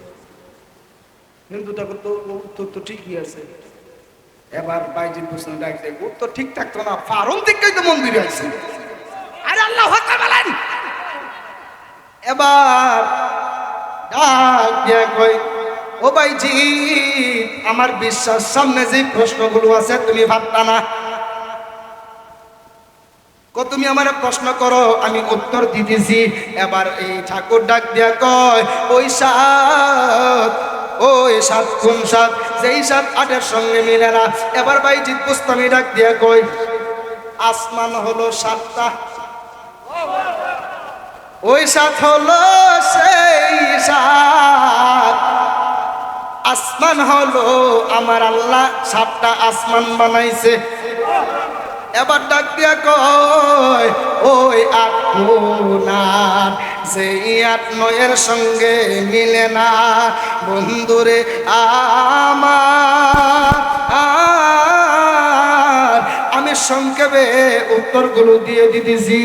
হিন্দু ঠাকুর তো উত্তর তো ঠিকই আছে। এবার বাইজিদ বুস্তামি ডাক দেয় উত্তর ঠিক থাকতো না, ফারুন থেকেই তো মন্দিরে আছে। আরে আল্লাহু আকবার বলেন। এবার ডাক দিয়া কই ও বাইজিদ আমার বিশ্বাস সামনে যে প্রশ্নগুলো আছে তুমি ভাবতা না। তুমি আমার প্রশ্ন করো আমি উত্তর দিতেছি। এবার এই ঠাকুর ডাক দিয়া কয় ওই সাত, ওই সাত কোন সাত? যেই সাত 8-এর সঙ্গে মিলে না। এবার বাইজিদ বুস্তামি ডাক দিয়া কয় আসমান হলো 7টা, ওই সাত হলো সেই সাত। আসমান হলো আমার আল্লাহ 7টা আসমান বানাইছে। এবার ডাক দিয়া কয় ওই 8 কোন 8? যেই 8 9-এর সঙ্গে মিলে না। বন্ধুরে আমার আমি সংক্ষেপে উত্তরগুলো দিয়ে দিতেছি।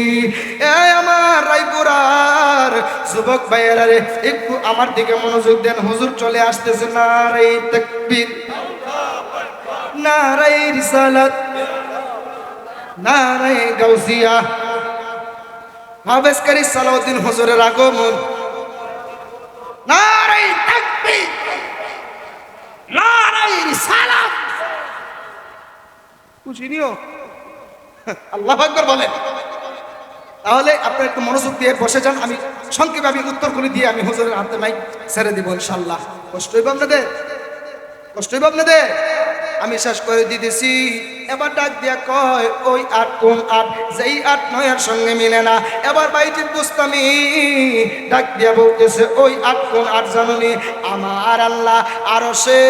আমার রায়পুরার যুবক ভাইয়েরা রে একটু আমার দিকে মনোযোগ দেন। হুজুর চলে আসতেছে। নারে তাকবীর, নারে রিসালাত, নারে গাউসিয়া। হাফেজকারী সালাউদ্দিন হুজুরের আগমন। নারে তাকবীর, নারে রিসালাত। বুঝিনিও আল্লাহু আকবার বলেন। তাহলে আপনারা একটু মনোযোগ দিয়ে বসে যান। আমি সংক্ষেপে আমি উত্তরগুলি দিয়ে আমি হুজুরের হাতে মাইক ছেড়ে দিব ইনশাআল্লাহ। কষ্ট হইব আপনাদের? কষ্ট হইব আপনাদের? আমি শেষ করে দিতেছি। এবার ডাক দিয়া কয় ওই 8 কোন 8? যেই 8 9-এর সঙ্গে মিলে না। এবার বাইজিদ বুস্তামি ডাক দিয়া বলতেছে ওই 8 কোন 8 জানুনি? আমার আল্লাহ আরশে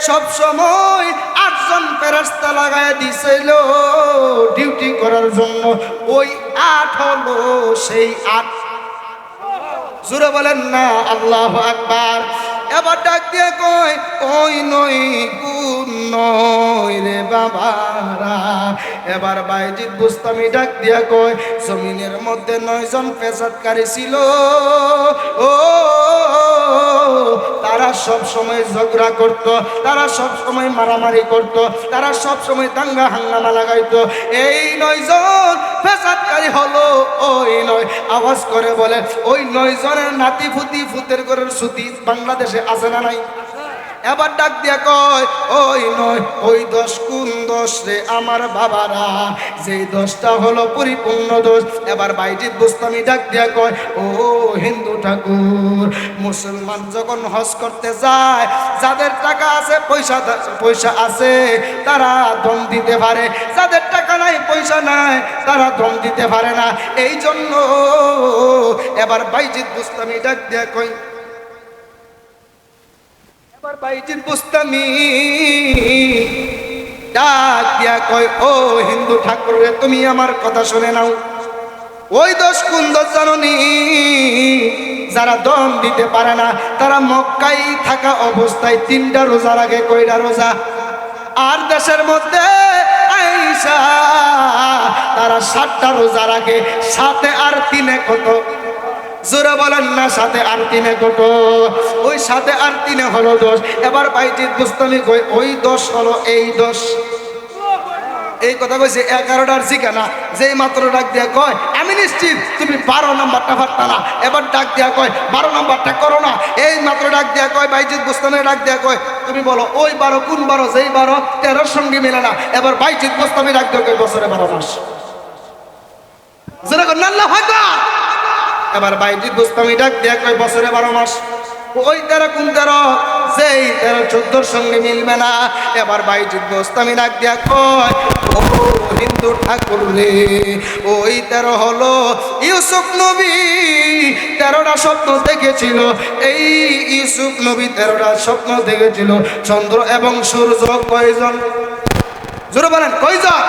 সব সময় 8 জন ফেরেশতা লাগায় দিছিল ডিউটি করার জন্য। ওই 8 হলো সেই 8। জোরে বলেন না আল্লাহু আকবার। এবার ডাক দিয়ে কয় ওই 9 কোন 9 রে বাবারা? এবার বাইজিদ বুস্তামি ডাক দিয়া কয় জমিনের মধ্যে 9 জন পেশাদকারী ছিল। ও তারা সব সময় ঝগড়া করত, তারা সব সময় মারামারি করত, তারা সব সময় দাঙ্গা হাঙ্গামা লাগাইতো। এই 9 জন ফেসাদকারী হলো ওই নয়। আওয়াজ করে বলে ওই 9 জনের নাতি ফুতি ফুতের ঘরের সুতি বাংলাদেশে আছে না নাই? এবার ডাক দিয়া কয় ওই নয়, ওই 10 কোন 10 রে আমার বাবারা, যেই 10টা হলো পরিপূর্ণ 10। এবার বাইজিদ বুস্তামি ডাক দিয়া কয় ও হিন্দু ঠাকুর, মুসলমান যখন হজ করতে যায়, যাদের টাকা আছে পয়সা আছে তারা দম দিতে পারে, যাদের টাকা নাই পয়সা নাই তারা দম দিতে পারে না। এই জন্য এবার বাইজিদ বুস্তামি ডাক দিয়া কয়, বাইজিদ বুস্তামি ডাক দিয়া কয় ও হিন্দু ঠাকুর রে, তুমি আমার কথা শুনে নাও। ওই 10 কোন 10 জাননি, যারা দম দিতে পারে না তারা মক্কায় থাকা অবস্থায় 3টা রোজা রাখে। কয়টা রোজা? আর দেশের মধ্যে আইসা তারা 7টা রোজা রাখে। সাথে আর 3 কত? জোরে বলেন না, সাথে আর 3 কত? ওই সাথে আর 3 হলো 10। এবার বাইজিদ বুস্তামি কই ওই 10 হলো এই 10। এই কথা কইছে 11টার ঠিকানা। যেই মাত্র ডাক দিয়া কয় আমি নিশ্চিত তুমি 12 নাম্বারটা পারতা না। এবার ডাক দিয়া কয় 12 নাম্বারটা করো না। এই মাত্র ডাক দিয়া কয় বাইজিদ বুস্তামি ডাক দিয়া কয় তুমি বলো ওই 12 কোন 12? যেই 12 13 সঙ্গে মিলে না। এবার বাইজিদ বুস্তামি ডাক দিয়া কয় বছরে 12 মাস। জোরে কর আল্লাহু আকবার। এবার বাইজিদ বুস্তামি ডাক দিয়া কয় বছরে 12 মাস। ওই 13 কোন 13? যেই 13 14 সঙ্গে মিলবে না। এবার বাইজিদ বুস্তামি ডাক দিয়া কয় ও হিন্দু ঠাকুর রে, ওই 13 হলো ইউসুফ নবী 13টা স্বপ্ন দেখেছিল। এই ইউসুফ নবী 13টা স্বপ্ন দেখেছিল। চন্দ্র এবং সূর্য কয়জন? জোরে বলেন কয়জন?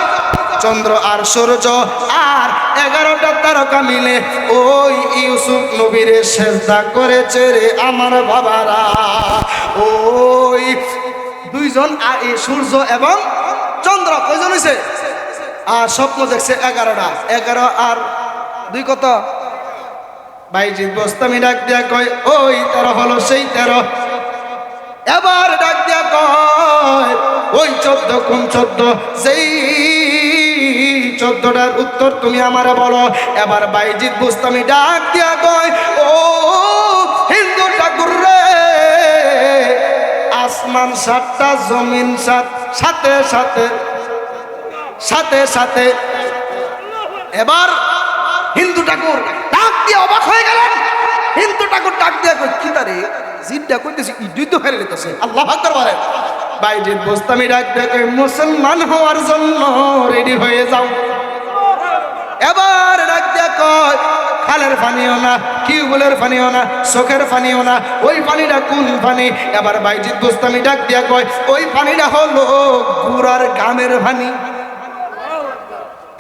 চন্দ্র আর সূর্য আর 11টা তারকা মিলে ওই ইউসুফ নবীরে সেজদা করেছে রে আমার বাবারা। ওই 2 জন আর এই সূর্য এবং চন্দ্র কয়জন হইছে? আর স্বপ্ন দেখছে 11টা। 11 আর 2 কত? বাইজিদ বুস্তামি ডাক দিয়া কয় ওই 13 হলো সেই 13। এবার ডাক দিয়া কয় ওই 14 কোন 14? সেই 14টার উত্তর তুমি আমারে বলো। এবার বাইজিদ বুস্তামি ডাক দিয়া কয় ও হিন্দু ঠাকুর রে, আসমান 7টা জমিন 7, সাথে সাথে সাথে সাথে। এবার হিন্দু ঠাকুর ডাক দিয়ে অবাক হয়ে গেলেন। হিন্দু ঠাকুর ডাক দিয়া কই কি তারে জিদটা কইতেছি ইডুই তো ফেলে দিতেছে। আল্লাহু আকবার বলেন। বাইজিদ বুস্তামি ডাক দিয়া কই মুসলমান হওয়ার জন্য রেডি হয়ে যাও। এবার ডাক দিয়া কয় খালের পানিও না, টিউবওয়েলের পানিও না, চোখের পানিও না, ওই পানিটা কোন পানি? এবার বাইজিদ বুস্তামি ডাক দিয়া কয় ওই পানিটা হলো গুড়ার গামের পানি।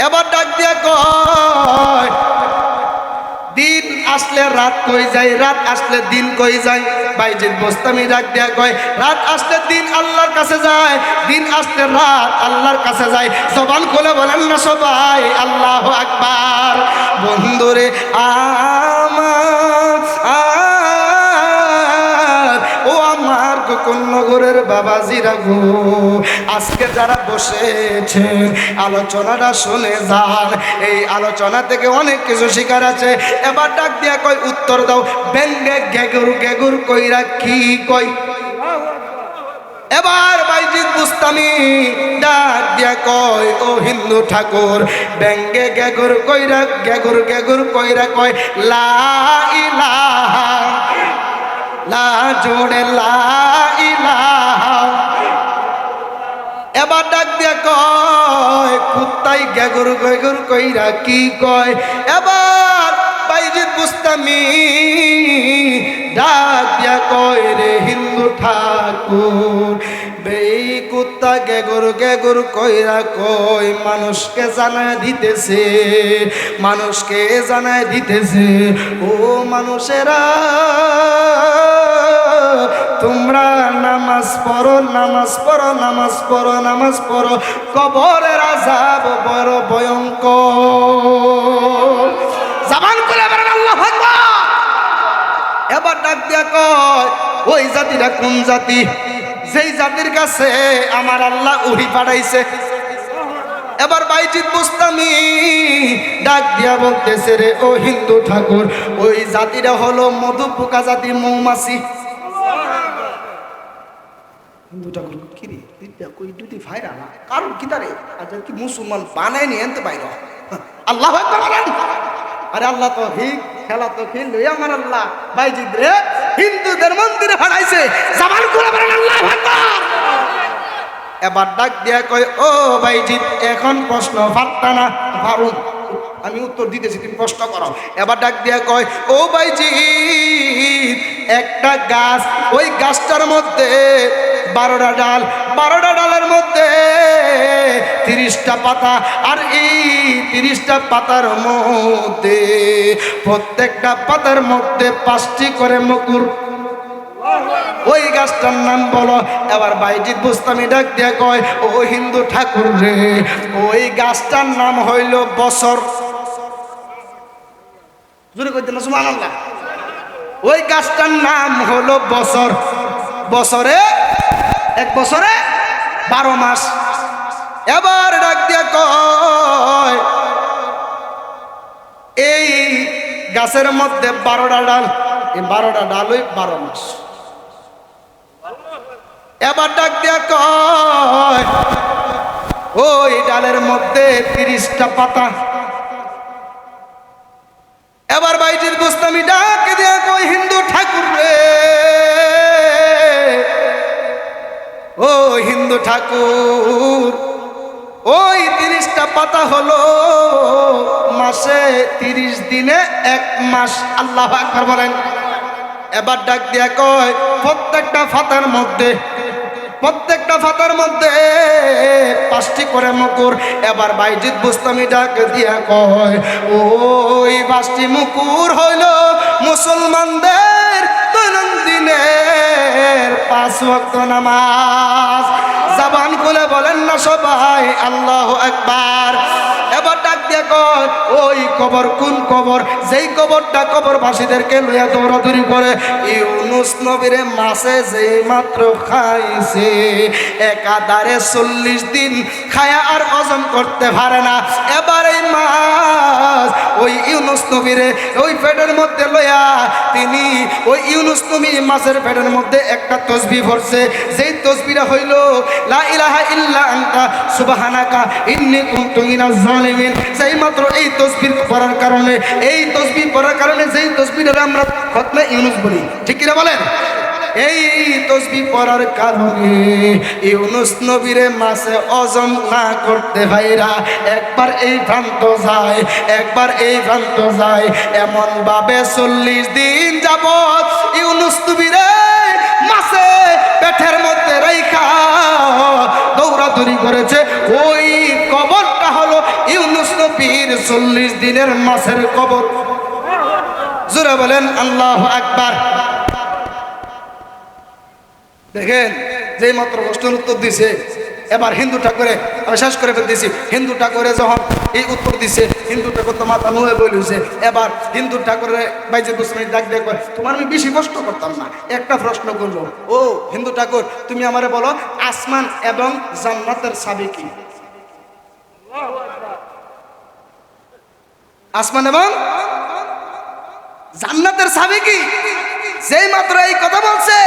এবার ডাক দিয়া কয় দিন আসলে রাত কই যায়, রাত আসলে দিন কই যায়? বাইজিদ বুস্তামি ডাক দিয়া কয় রাত আসলে দিন আল্লাহর কাছে যায়, দিন আসলে রাত আল্লাহর কাছে যায়। জবান খুলে বলেন না সবাই আল্লাহু আকবার। বন্ধুরে আমার ও আমার নগরের বাবাজিরা গো, আজকে যারা বসেছেন আলোচনাটা শুনে যান। এই আলোচনা থেকে অনেক কিছু শিকার আছে। এবার ডাক দিয়া কয় উত্তর দাও। ব্যঙ্গে গেগুর গেগুর কইরা কি কয়? এবার বাইজিদ বুস্তামি ডাক দিয়া কয় ও হিন্দু ঠাকুর, ব্যঙ্গে গেগুর কইরা গেগুর গেগুর কইরা কয় লা ইলাহা, লা জোড়ে লা ইলাহা। এবার ডাক দিয়া কয় কুত্তাই গেগুর গেগুর কইরা কি কয়? এবার বাইজিদ বুস্তামি ডাক দিয়া কয় রে হিন্দু ঠাকুর, বেই কুত্তা গেগুর গেগুর কইরা কই মানুষকে জানায় দিতেছে, মানুষকে জানায় দিতেছে ও মানুষেরা তোমরা নামাজ পড়ো, নামাজ পড়ো, নামাজ পড়ো, নামাজ পড়ো, কবরের আযাব বড় ভয়ঙ্কর। জবান খুলে বলেন আল্লাহু আকবার। এবার ডাক দিয়া কয় ওই জাতিটা কোন জাতি? যেই জাতির কাছে আমার আল্লাহ ওহী পাঠাইছে। এবার বাইজিদ বুস্তামি ডাক দিয়া বলতেছে, রে ও হিন্দু ঠাকুর, ওই জাতিটা হলো মধু পোকা জাতি, মৌমাছি। হিন্দু ঠাকুর কি রে দিদা কই দুটি ভাইরা না কারণ কি তারে আজ কি মুসলমান বানায় নিয়ে আনতে বাইরে। আল্লাহু আকবার বলেন। আরে আল্লাহ তো ঠিক খেলা তো খেললো আমার আল্লাহ। বাইজিদ রে হিন্দুদের মন্দিরে হারাইছে, জামান করে বলেন আল্লাহু আকবার। এবার ডাক দিয়া কয়, ও বাইজিদ এখন প্রশ্ন ফাটতা না, ফারুক আমি উত্তর দিতেছি, তুমি প্রশ্ন করো। এবার ডাক দিয়া কয়, ও বাইজিদ একটা গাছ, ওই গাছটার মধ্যে 12টা ডাল, 12টা ডালের মধ্যে 30টা পাতা, আর এই 30টা পাতার মধ্যে প্রত্যেকটা পাতার মধ্যে 5টি করে মুকুর। ওই গাছটার নাম বলো। এবার বাইজিদ বুস্তামি ডাক দিয়া কয়, ও হিন্দু ঠাকুর রে, ওই গাছটার নাম হইল বছর। জোরে কইতে না সুবহানাল্লাহ। ওই গাছটার নাম হলো বছর। বছরে এক বছরে 12 মাস। এবার ডাক দিয়া কয়, এই গাছের মধ্যে 12টা ডাল, এই 12টা ডাল ওই 12 মাস। এবার ডাক দিয়া কয়, ওই ডালের মধ্যে 30টা পাতা। এবার বাইজিদ বুস্তামি ডাক দিয়া কয়, হিন্দু ঠাকুর রে, ও হিন্দু ঠাকুর, ওই 30টা পাতা হলো মাসে 30 দিনে 1 মাস। আল্লাহু আকবার বলেন। এবার ডাক দিয়া কয়, প্রত্যেকটা পাতার মধ্যে 5টি করে মুকুর। এবার বাইজিদ বুস্তামি ডাক দিয়া কয়, ওই 5টি মুকুর হইল মুসলমানদের দৈনন্দিনের 5 ওয়াক্ত নামাজ। জবান খুলে বলেন না সবাই আল্লাহু আকবার। এবার ডাক দিয়া কয়, ওই কবর কোন কবর? যেই কবরটা কবরবাসীদেরকে লইয়া দৌড়াদৌড়ি করে ইউনুস নবীরে মাছে যেই মাত্র খাইছে, একাধারে 40 দিন খায়া আর হজম করতে পারে না। এবার এই মাছ ওই ইউনুস নবীরে ওই পেটের মধ্যে লইয়া তিনি ওই ইউনুস নবী মাছের পেটের মধ্যে একটা তসবিহ পড়ছে, যেই তসবিহটা হইল লা ইলাহা ইল্লা আনতা সুবহানাকা ইন্নী কুনতু মিনাজ জালিমিন। যেই মাত্র এই তসবিহ পড়ার কারণে, এই তসবিহ পড়ার কারণে যেই তসবিহটা আমরা খতমে ইউনুস বলি, ঠিক কিনা বলেন? এই তসবিহ পড়ার কারণে ইউনুস নবীরে মাছে হজম না করতে ভাইরা একবার এই প্রান্ত যায়, একবার এই প্রান্ত যায়। এমন ভাবে 40 দিন যাবত ইউনুস নবীরে মাছে পেটের মধ্যে রাইখা দৌড়াদৌড়ি করেছে। ওই কবরটা হলো ইউনুস নবীর 40 দিনের মাছের কবর। জোরে বলেন আল্লাহু আকবার। দেখেন যেই মাত্র প্রশ্নের উত্তর দিছে, এবার হিন্দু ঠাকুরে আমি শেষ করে ফেলতেছি। হিন্দু ঠাকুরে যখন এই উত্তর দিছে, হিন্দু ঠাকুর তো মাথা নুয়ে বলেছে। এবার হিন্দু ঠাকুরে বাইজিদ বুস্তামি ডাক দিয়ে কয়, তোমার আমি বেশি কষ্ট করতাম না, একটা প্রশ্ন করবো। ও হিন্দু ঠাকুর, তুমি আমারে বলো আসমান এবং জান্নাতের চাবি কি? আসমান এবং জান্নাতের চাবি কি? যেই মাত্র এই কথা বলছে,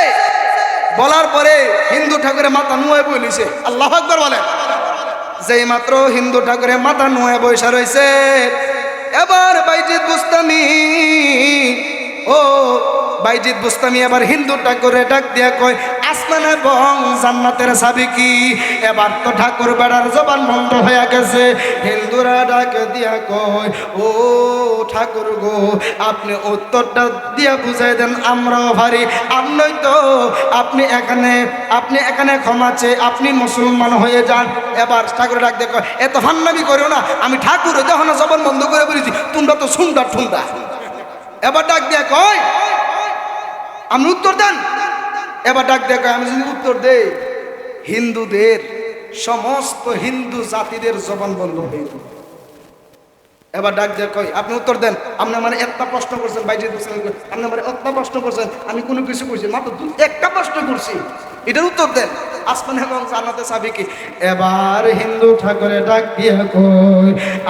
বলার পরে হিন্দু ঠাকুরের মাথা নুয়ে বইলিছে। আল্লাহু আকবার বলেন। যেই মাত্র হিন্দু ঠাকুরের মাথা নুয়ে বইসা রয়েছে, এবার বাইজিদ বুস্তামি বাইজিদ বুস্তামি এবার হিন্দু ঠাকুরে ডাক দিয়া কয়, আসমান এবং জান্নাতের চাবি কি? এবার তো ঠাকুর বেড়ার জবান বন্ধ হয়ে গেছে। হিন্দুরা ডাক দিয়া কয়, ও ঠাকুর গো, আপনি উত্তরটা দিয়া বুঝাই দেন, আমরাও ভারি। আমরাই তো আপনি এখানে ক্ষমা চেয়ে আপনি মুসলমান হয়ে যান। এবার ঠাকুর ডাক দিয়ে কয়, এত হান্নাবি করো না, আমি ঠাকুর যখন জবান বন্ধ করে বলেছি, তোমরা তো সুন্দর ঠুন্দা। এবার ডাক দিয়া কয়, আপনি উত্তর দেন। এবার ডাক দেখা, আমি যদি উত্তর দেই, হিন্দুদের সমস্ত হিন্দু জাতিদের জবান বন্ধ হয়ে যাবে। এবার ডাক দিয়ে কয়, আপনি উত্তর দেন। আপনি আমার একটা প্রশ্ন করছেন, বাইজিদ বুস্তামি, আপনি আমার একটা প্রশ্ন করছেন, আমি কোনো কিছু করছি মাত্র একটা প্রশ্ন করছি, এটার উত্তর দেন। আসমান এবং জান্নাতের চাবি কি? এবার হিন্দু ঠাকুরে ডাক দিয়ে কই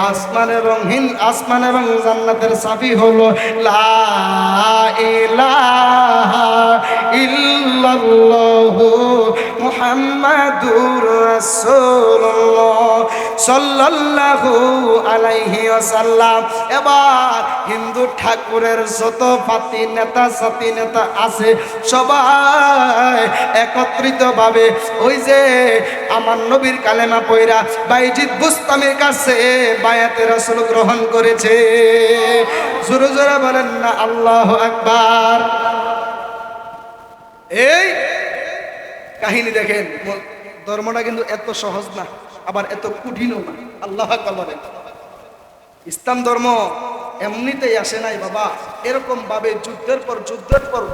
আসমান এবং জান্নাতের চাবি হলো লা ইলাহা ইল্লাল্লাহু মুহাম্মাদুর রাসূলুল্লাহ সাল্লাল্লাহু আলাইহি ওয়াসাল্লাম। এবার হিন্দু ঠাকুরের যত পাতি নেতা আছে সবাই একত্রিত ভাবে ওই যে আমার নবীর কালেমা পয়রা বাইজিদ বুস্তামের কাছে বায়াতে রাসূল গ্রহণ করেছে। জোরে জোরে বলেন না আল্লাহু আকবার। এই কাহিনী দেখেন, ধর্মটা কিন্তু এত সহজ না, আবার এত কঠিনও না। আল্লাহ আকবার বলেন। ইসলাম ধর্ম এমনিতেই আসে নাই বাবা, এরকম ভাবে যুদ্ধের পর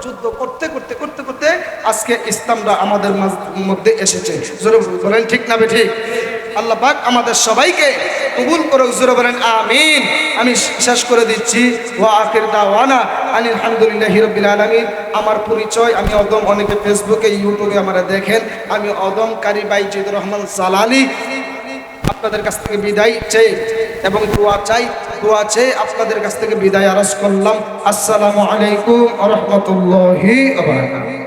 যুদ্ধ করতে করতে আজকে ইসলামটা আমাদের মধ্যে এসেছে। জোরে বলেন ঠিক না বে ঠিক? আল্লাহ পাক আমাদের সবাইকে কবুল করুক। জোরে বলেন আমিন। আমি শেষ করে দিচ্ছি, ওয়া আখির দাওয়ানা আনিল হামদুলিল্লাহি রাব্বিল আলামিন। আমার পরিচয়, আমি অদম, অনেকে ফেসবুকে ইউটিউবে আমারা দেখেন, আমি অদমকারী বাইজিদ রহমান জালালি। আপনাদের কাছ থেকে বিদায় চাই এবং দোয়া চেয়ে আপনাদের কাছ থেকে বিদায় আরজ করলাম। আসসালামু আলাইকুম ওয়া রাহমাতুল্লাহি ওয়া বারাকাতুহু।